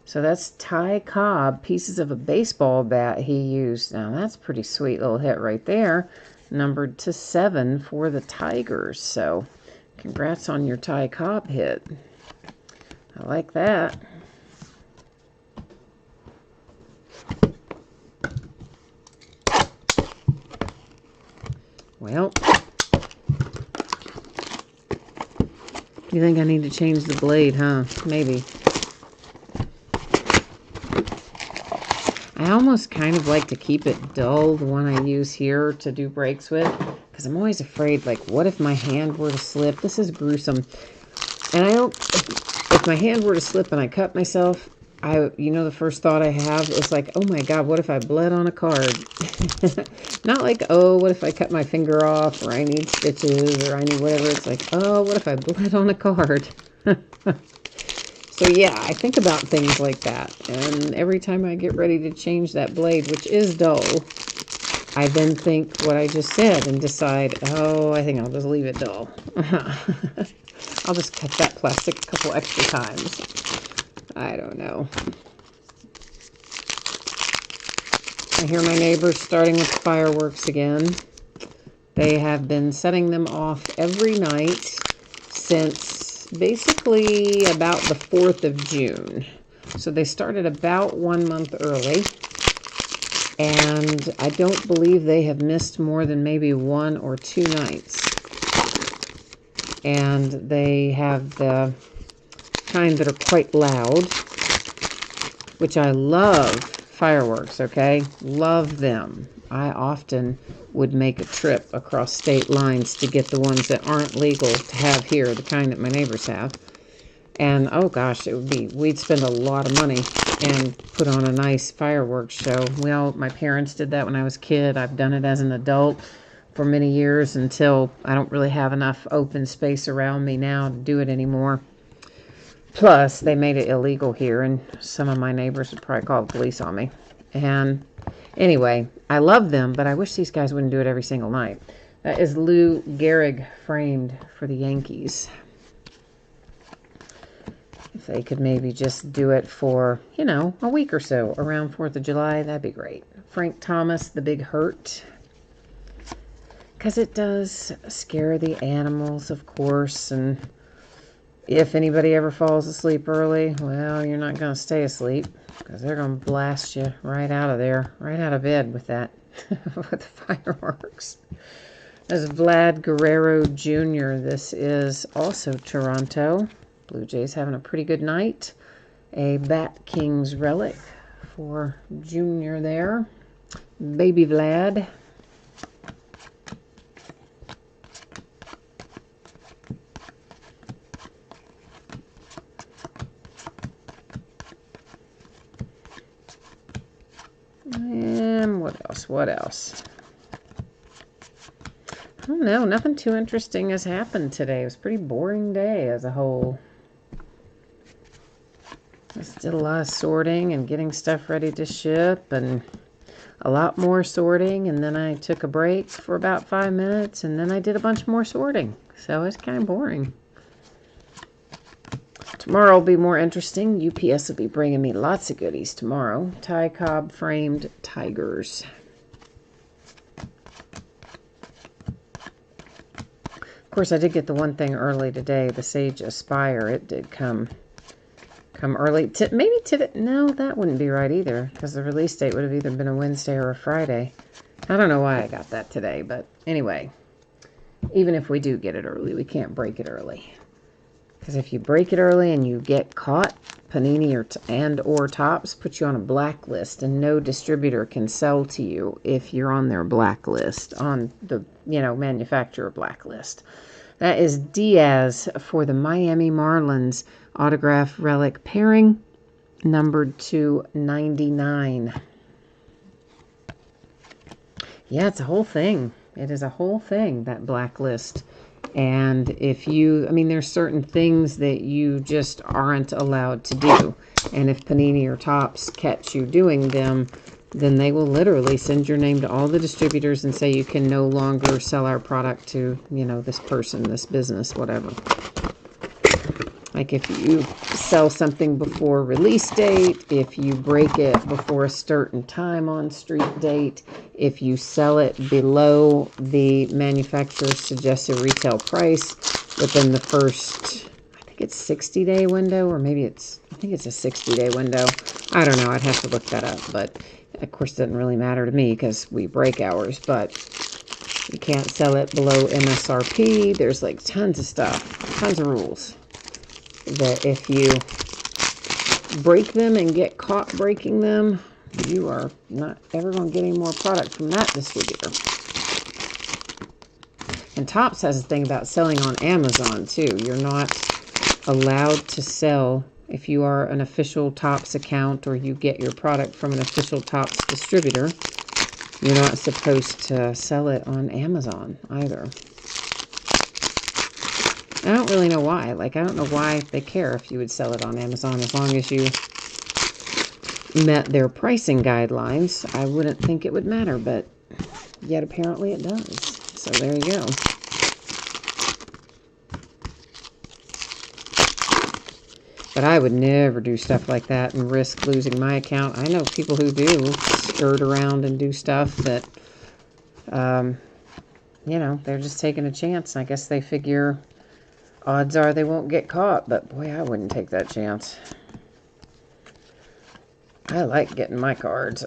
So that's Ty Cobb, pieces of a baseball bat he used. Now that's a pretty sweet little hit right there, numbered to 7 for the Tigers. So congrats on your Ty Cobb hit. I like that. Well, you think I need to change the blade, huh? Maybe. I almost kind of like to keep it dull, the one I use here to do breaks with, because I'm always afraid, like, what if my hand were to slip? This is gruesome. And I don't, if my hand were to slip and I cut myself, the first thought I have is like, oh my God, what if I bled on a card? Not like, oh, what if I cut my finger off, or I need stitches, or I need whatever. It's like, oh, what if I bled on a card? So yeah, I think about things like that. And every time I get ready to change that blade, which is dull, I then think what I just said and decide, oh, I think I'll just leave it dull. I'll just cut that plastic a couple extra times. I don't know. I hear my neighbors starting with fireworks again. They have been setting them off every night since basically about the 4th of June. So they started about 1 month early. And I don't believe they have missed more than maybe 1 or 2 nights. And they have the kind that are quite loud, which I love. Fireworks, okay? Love them. I often would make a trip across state lines to get the ones that aren't legal to have here, the kind that my neighbors have. And oh gosh, we'd spend a lot of money and put on a nice fireworks show. Well, my parents did that when I was a kid. I've done it as an adult for many years until I don't really have enough open space around me now to do it anymore. Plus, they made it illegal here, and some of my neighbors would probably call the police on me. And anyway, I love them, but I wish these guys wouldn't do it every single night. That is Lou Gehrig framed for the Yankees. If they could maybe just do it for, you know, a week or so around 4th of July, that'd be great. Frank Thomas, The Big Hurt. Because it does scare the animals, of course, and if anybody ever falls asleep early, well, you're not going to stay asleep because they're going to blast you right out of there, right out of bed with that, with fireworks. There's Vlad Guerrero Jr. This is also Toronto. Blue Jays having a pretty good night. A Bat Kings relic for Jr. there. Baby Vlad. And what else? I don't know. Nothing too interesting has happened today. It was a pretty boring day as a whole. Just did a lot of sorting and getting stuff ready to ship and a lot more sorting. And then I took a break for about 5 minutes and then I did a bunch more sorting. So it's kind of boring. Tomorrow will be more interesting. UPS will be bringing me lots of goodies tomorrow. Ty Cobb framed tigers. Of course, I did get the one thing early today, the Sage Aspire. It did come early. No, that wouldn't be right either, because the release date would have either been a Wednesday or a Friday. I don't know why I got that today, but anyway, even if we do get it early, we can't break it early. Because if you break it early and you get caught, Panini or Topps put you on a blacklist, and no distributor can sell to you if you're on their blacklist, on the manufacturer blacklist. That is Diaz for the Miami Marlins autograph relic pairing, numbered to 99. Yeah, it's a whole thing. It is a whole thing, that blacklist. And there's certain things that you just aren't allowed to do. And if Panini or Topps catch you doing them, then they will literally send your name to all the distributors and say you can no longer sell our product to, this person, this business, whatever. Like if you sell something before release date, if you break it before a certain time on street date, if you sell it below the manufacturer's suggested retail price within the first, I think it's 60-day window, or maybe I think it's a 60-day window. I don't know. I'd have to look that up, but of course it doesn't really matter to me because we break ours, but you can't sell it below MSRP. There's like tons of stuff, tons of rules, that if you break them and get caught breaking them, you are not ever going to get any more product from that distributor. And Topps has a thing about selling on Amazon too. You're not allowed to sell, if you are an official Topps account or you get your product from an official Topps distributor, you're not supposed to sell it on Amazon either. I don't really know why. I don't know why they care if you would sell it on Amazon as long as you met their pricing guidelines. I wouldn't think it would matter, but yet apparently it does. So there you go. But I would never do stuff like that and risk losing my account. I know people who do skirt around and do stuff that, you know, they're just taking a chance. I guess they figure odds are they won't get caught, but boy, I wouldn't take that chance. I like getting my cards.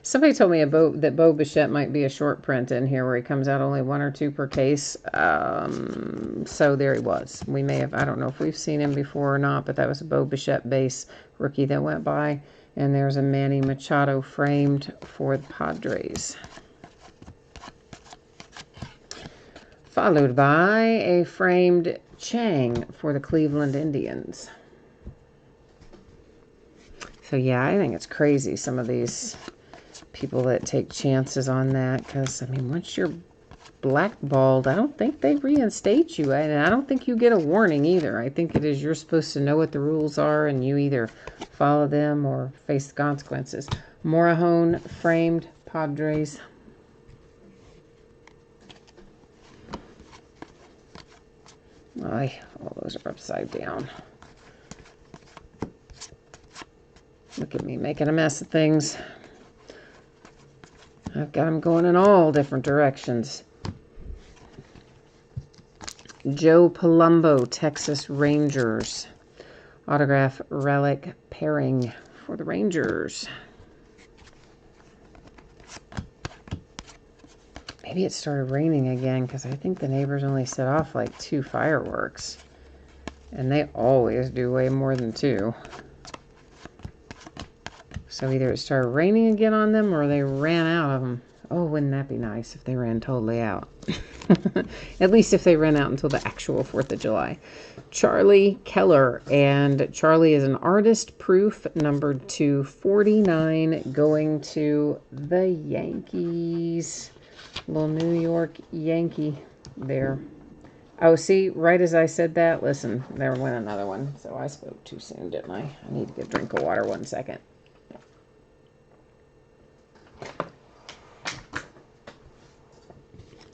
Somebody told me that Bo Bichette might be a short print in here where he comes out only 1 or 2 per case. So there he was. We may have, I don't know if we've seen him before or not, but that was a Bo Bichette base rookie that went by. And there's a Manny Machado framed for the Padres. Followed by a framed Chang for the Cleveland Indians. So yeah, I think it's crazy, some of these people that take chances on that. Because, I mean, once you're blackballed, I don't think they reinstate you. And I don't think you get a warning either. I think it is you're supposed to know what the rules are, and you either follow them or face the consequences. Morejon framed Padres. All those are upside down. Look at me making a mess of things. I've got them going in all different directions. Joe Palumbo, Texas Rangers. Autograph relic pairing for the Rangers. Maybe it started raining again because I think the neighbors only set off like 2 fireworks. And they always do way more than 2. So either it started raining again on them or they ran out of them. Oh, wouldn't that be nice if they ran totally out? At least if they ran out until the actual 4th of July. Charlie Keller. And Charlie is an artist proof, numbered to 49, going to the Yankees. Little New York Yankee there. Oh, see, right as I said that, listen, there went another one. So I spoke too soon, didn't I? I need to get a drink of water 1 second.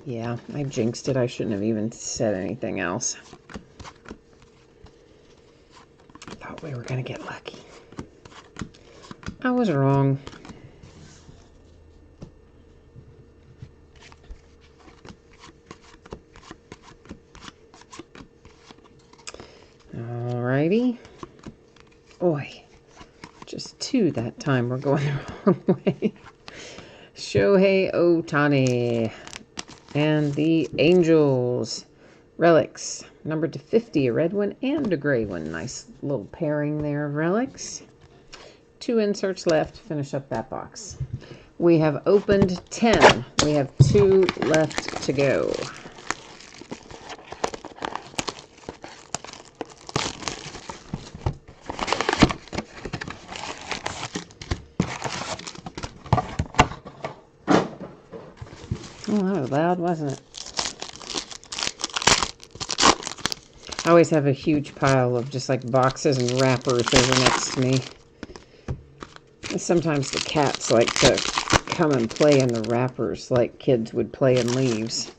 Yeah, I jinxed it. I shouldn't have even said anything else. I thought we were going to get lucky. I was wrong. Alrighty. Oi. Just 2 that time. We're going the wrong way. Shohei Ohtani. And the Angels. Relics. Numbered to 50. A red one and a gray one. Nice little pairing there of relics. 2 inserts left. Finish up that box. We have opened 10. We have 2 left to go. Oh, that was loud, wasn't it? I always have a huge pile of just like boxes and wrappers over next to me. And sometimes the cats like to come and play in the wrappers like kids would play in leaves.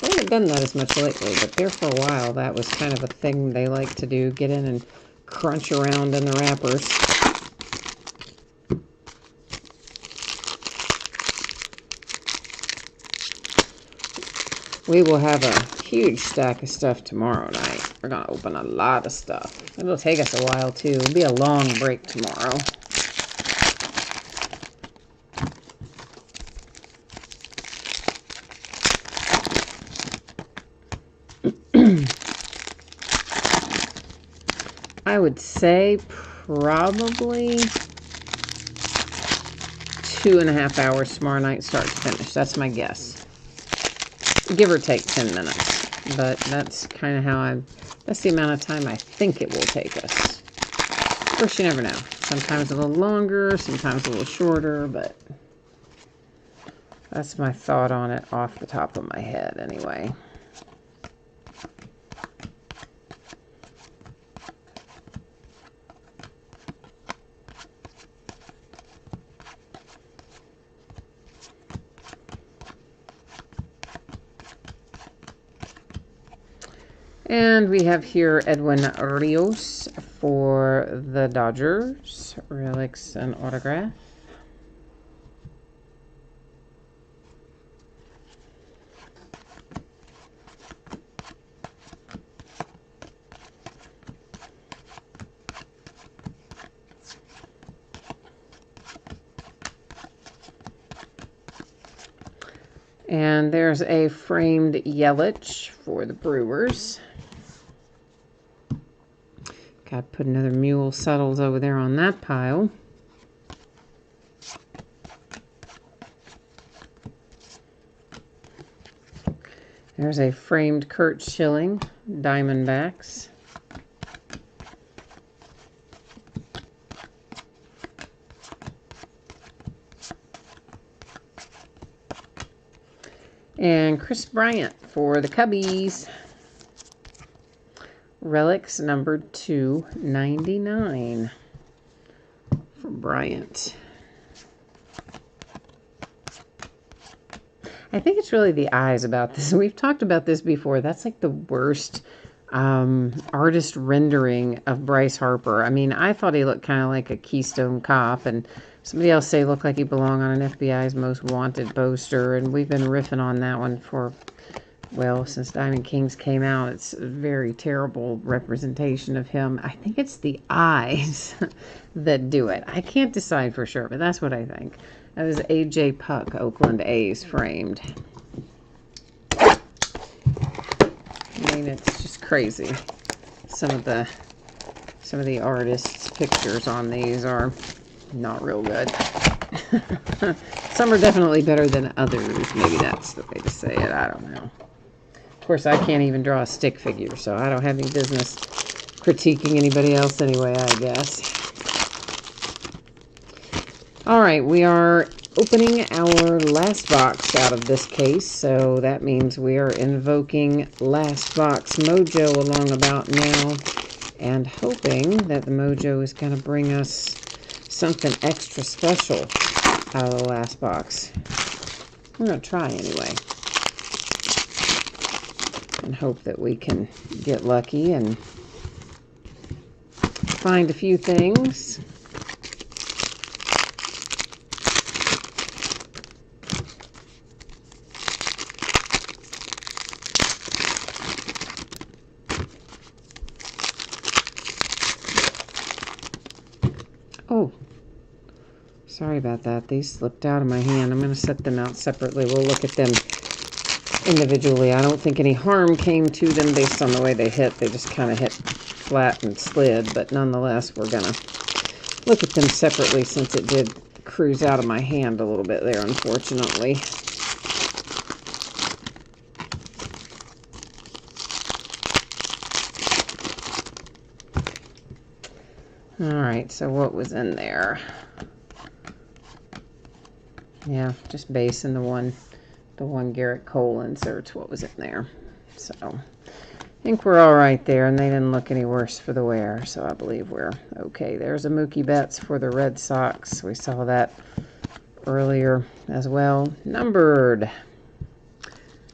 I haven't done that as much lately, but there for a while that was kind of a thing they like to do. Get in and crunch around in the wrappers. We will have a huge stack of stuff tomorrow night. We're going to open a lot of stuff. It'll take us a while, too. It'll be a long break tomorrow. I would say probably 2.5 hours tomorrow night, start to finish. That's my guess. Give or take 10 minutes. But that's kind of how that's the amount of time I think it will take us. Of course, you never know. Sometimes a little longer, sometimes a little shorter, but that's my thought on it off the top of my head anyway. And we have here Edwin Rios for the Dodgers. Relics and autograph. And there's a framed Yelich for the Brewers. Got to put another Mule Settles over there on that pile. There's a framed Curt Schilling, Diamondbacks. And Kris Bryant for the Cubbies. Relics numbered 299 for Bryant. I think it's really the eyes about this. We've talked about this before. That's like the worst artist rendering of Bryce Harper. I mean, I thought he looked kind of like a Keystone Cop, and somebody else say looked like he belonged on an FBI's Most Wanted poster, and we've been riffing on that one for, well, since Diamond Kings came out. It's a very terrible representation of him. I think it's the eyes that do it. I can't decide for sure, but that's what I think. That was A.J. Puck, Oakland A's, framed. I mean, it's just crazy. Some of the artists' pictures on these are not real good. Some are definitely better than others. Maybe that's the way to say it. I don't know. Of course, I can't even draw a stick figure, so I don't have any business critiquing anybody else anyway, I guess. All right, we are opening our last box out of this case, so that means we are invoking Last Box Mojo along about now and hoping that the Mojo is going to bring us something extra special out of the last box. We're going to try anyway and hope that we can get lucky and find a few things. Oh, sorry about that. These slipped out of my hand. I'm going to set them out separately. We'll look at them individually. I don't think any harm came to them based on the way they hit. They just kind of hit flat and slid, but nonetheless, we're going to look at them separately since it did cruise out of my hand a little bit there, unfortunately. Alright, so what was in there? Yeah, just base and the one Garrett Cole insert, what was in there. So, I think we're alright there, and they didn't look any worse for the wear, so I believe we're okay. There's a Mookie Betts for the Red Sox. We saw that earlier as well. Numbered.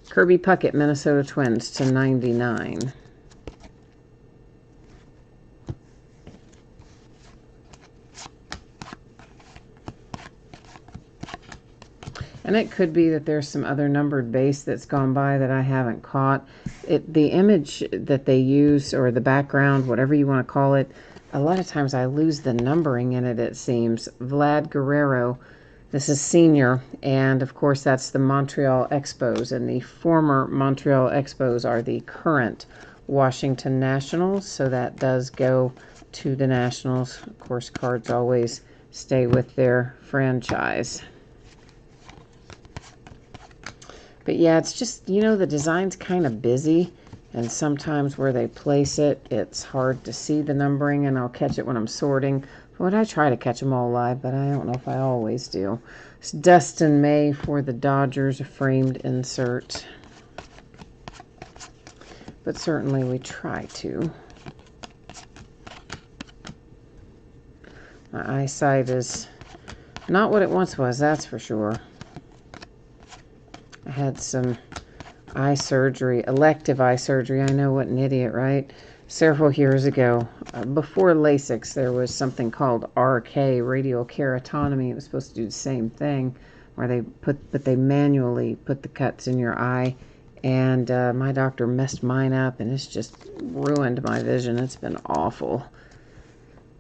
Kirby Puckett, Minnesota Twins /99. And it could be that there's some other numbered base that's gone by that I haven't caught. The image that they use, or the background, whatever you want to call it, a lot of times I lose the numbering in it, it seems. Vlad Guerrero, this is senior, and of course that's the Montreal Expos, and the former Montreal Expos are the current Washington Nationals, so that does go to the Nationals. Of course, cards always stay with their franchise. But yeah, it's just, you know, the design's kind of busy, and sometimes where they place it, it's hard to see the numbering, and I'll catch it when I'm sorting. But I try to catch them all live, but I don't know if I always do. It's Dustin May for the Dodgers, a framed insert. But certainly we try to. My eyesight is not what it once was, that's for sure. I had some eye surgery, elective eye surgery. I know, what an idiot, right? Several years ago, before LASIK, there was something called RK, radial keratotomy. It was supposed to do the same thing, where they manually put the cuts in your eye. And my doctor messed mine up, and it's just ruined my vision. It's been awful.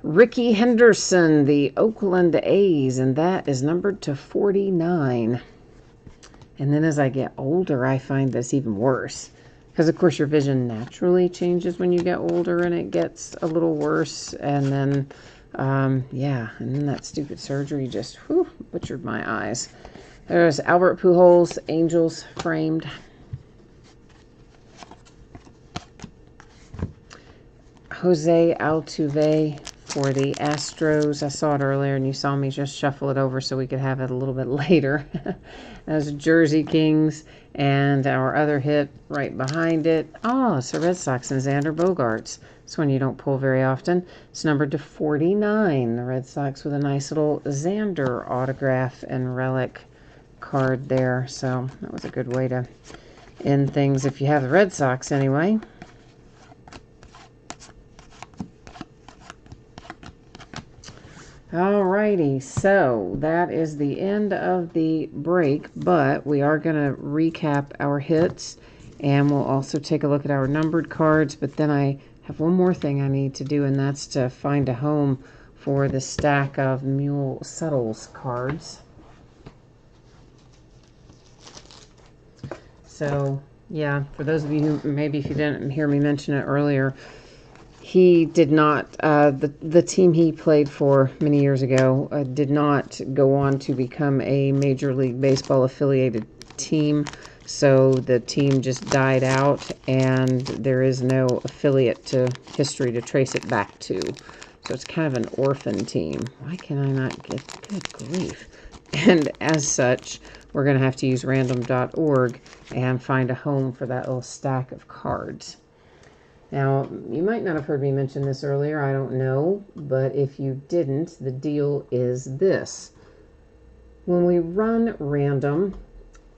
Rickey Henderson, the Oakland A's, and that is numbered to 49. And then as I get older, I find this even worse. Because, of course, your vision naturally changes when you get older and it gets a little worse. And then, yeah, and then that stupid surgery just butchered my eyes. There's Albert Pujols, Angels framed. Jose Altuve for the Astros. I saw it earlier and you saw me just shuffle it over so we could have it a little bit later. That's Jersey Kings, and our other hit right behind it. Oh, it's the Red Sox and Xander Bogaerts. This one you don't pull very often. It's numbered to 49. The Red Sox with a nice little Xander autograph and relic card there. So that was a good way to end things if you have the Red Sox anyway. Alrighty, so that is the end of the break, but we are going to recap our hits, and we'll also take a look at our numbered cards, but then I have one more thing I need to do, and that's to find a home for the stack of Mule Settles cards. So, yeah, for those of you who, maybe if you didn't hear me mention it earlier, he did not, the team he played for many years ago did not go on to become a Major League Baseball affiliated team. So the team just died out and there is no affiliate to history to trace it back to. So it's kind of an orphan team. Why can I not get, good grief. And as such, we're going to have to use random.org and find a home for that little stack of cards. Now, you might not have heard me mention this earlier, I don't know, but if you didn't, the deal is this. When we run random,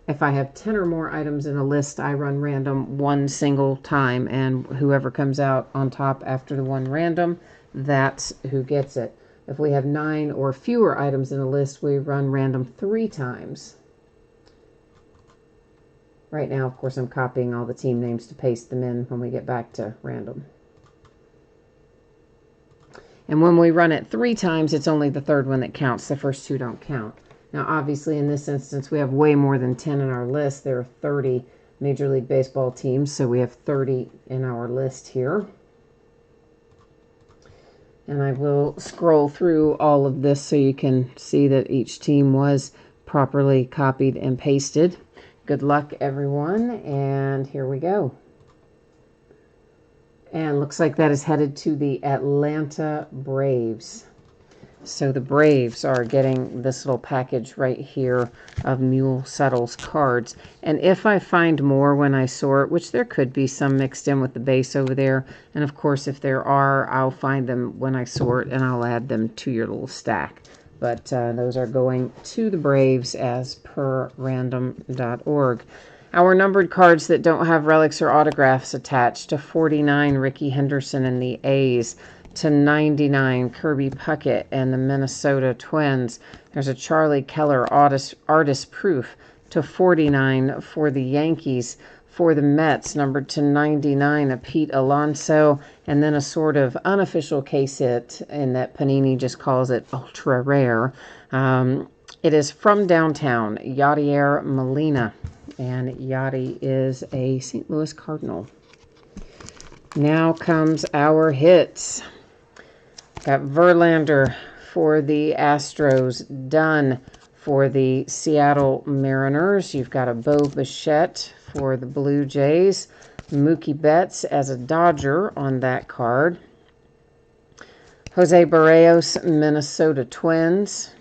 if I have 10 or more items in a list, I run random one single time, and whoever comes out on top after the one random, that's who gets it. If we have 9 or fewer items in a list, we run random 3 times. Right now, of course, I'm copying all the team names to paste them in when we get back to random. And when we run it 3 times, it's only the third one that counts. The first 2 don't count. Now, obviously, in this instance, we have way more than 10 in our list. There are 30 Major League Baseball teams, so we have 30 in our list here. And I will scroll through all of this so you can see that each team was properly copied and pasted. Good luck, everyone, and here we go. And looks like that is headed to the Atlanta Braves. So the Braves are getting this little package right here of Mule Settles cards. And if I find more when I sort, which there could be some mixed in with the base over there, and of course if there are, I'll find them when I sort and I'll add them to your little stack. But those are going to the Braves as per random.org. Our numbered cards that don't have relics or autographs attached: to 49, Ricky Henderson and the A's; to 99, Kirby Puckett and the Minnesota Twins. There's a Charlie Keller artist proof; to 49 for the Yankees. For the Mets, numbered to 99, a Pete Alonso, and then a sort of unofficial case hit in that Panini just calls it ultra rare. It is from downtown, Yadier Molina, and Yadi is a St. Louis Cardinal. Now comes our hits. Got Verlander for the Astros, Dunn for the Seattle Mariners. You've got a Bo Bichette for the Blue Jays. Mookie Betts as a Dodger on that card. Jose Barrios, Minnesota Twins.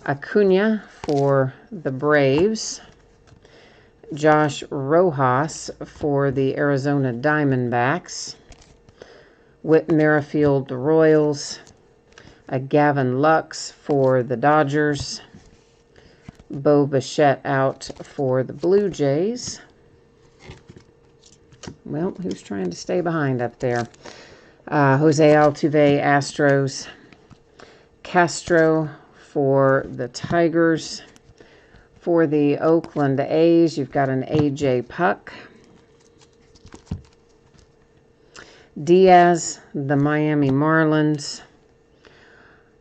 Acuna for the Braves. Josh Rojas for the Arizona Diamondbacks. Whit Merrifield, the Royals. Gavin Lux for the Dodgers. Bo Bichette out for the Blue Jays. Well, who's trying to stay behind up there? Jose Altuve, Astros. Castro for the Tigers. For the Oakland A's, you've got an A.J. Puck. Diaz, the Miami Marlins.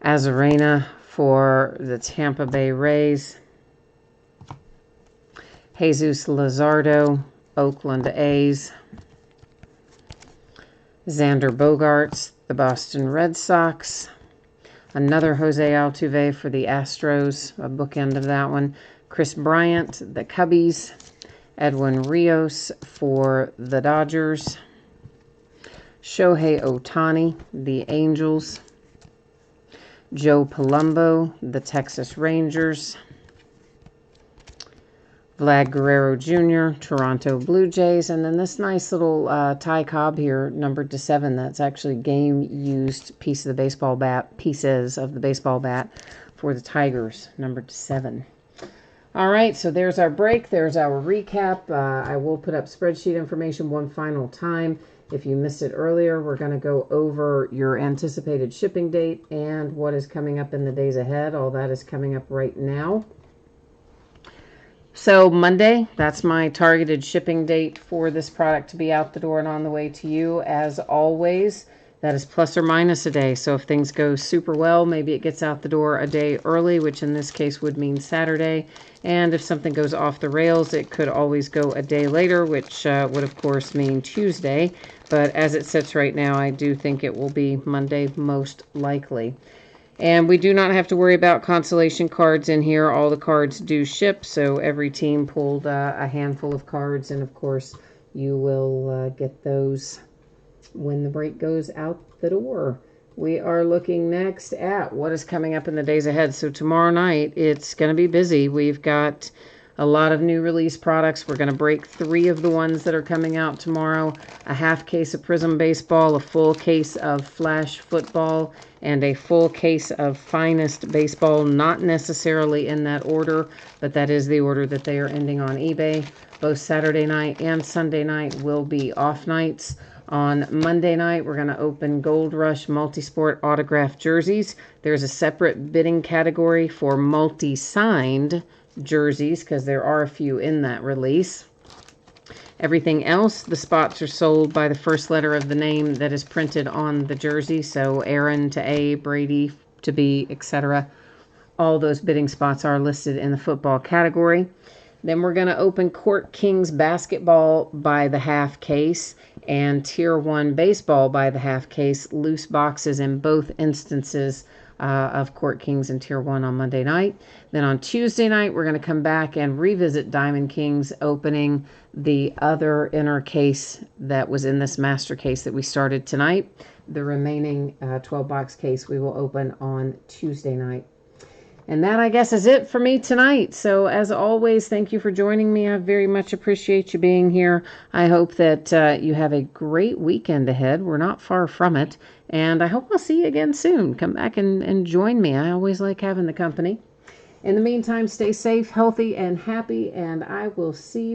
Azarena for the Tampa Bay Rays. Jesus Luzardo, Oakland A's. Xander Bogaerts, the Boston Red Sox. Another Jose Altuve for the Astros, a bookend of that one. Chris Bryant, the Cubbies. Edwin Rios for the Dodgers. Shohei Ohtani, the Angels. Joe Palumbo, the Texas Rangers. Vlad Guerrero Jr., Toronto Blue Jays. And then this nice little Ty Cobb here, numbered to 7. That's actually game-used pieces of the baseball bat for the Tigers, numbered to 7. All right, so there's our break. There's our recap. I will put up spreadsheet information one final time. If you missed it earlier, we're going to go over your anticipated shipping date and what is coming up in the days ahead. All that is coming up right now. So Monday, that's my targeted shipping date for this product to be out the door and on the way to you. As always, that is plus or minus a day. So if things go super well, maybe it gets out the door a day early, which in this case would mean Saturday. And if something goes off the rails, it could always go a day later, which would of course mean Tuesday. But as it sits right now, I do think it will be Monday most likely. And we do not have to worry about consolation cards in here. All the cards do ship, so every team pulled a handful of cards. And, of course, you will get those when the break goes out the door. We are looking next at what is coming up in the days ahead. So tomorrow night, it's going to be busy. We've got a lot of new release products. We're going to break 3 of the ones that are coming out tomorrow. A half case of Prism Baseball, a full case of Flash Football, and a full case of Finest Baseball. Not necessarily in that order, but that is the order that they are ending on eBay. Both Saturday night and Sunday night will be off nights. On Monday night, we're going to open Gold Rush Multisport Autograph Jerseys. There's a separate bidding category for multi-signed jerseys because there are a few in that release. Everything else, the spots are sold by the first letter of the name that is printed on the jersey. So Aaron to A, Brady to B, etc. All those bidding spots are listed in the football category. Then we're going to open Court Kings Basketball by the half case and Tier 1 Baseball by the half case. Loose boxes in both instances of Court Kings and Tier 1 on Monday night. Then on Tuesday night, we're going to come back and revisit Diamond Kings, opening the other inner case that was in this master case that we started tonight. The remaining 12-box case we will open on Tuesday night. And that, I guess, is it for me tonight. So, as always, thank you for joining me. I very much appreciate you being here. I hope that you have a great weekend ahead. We're not far from it. And I hope I'll see you again soon. Come back and join me. I always like having the company. In the meantime, stay safe, healthy, and happy. And I will see you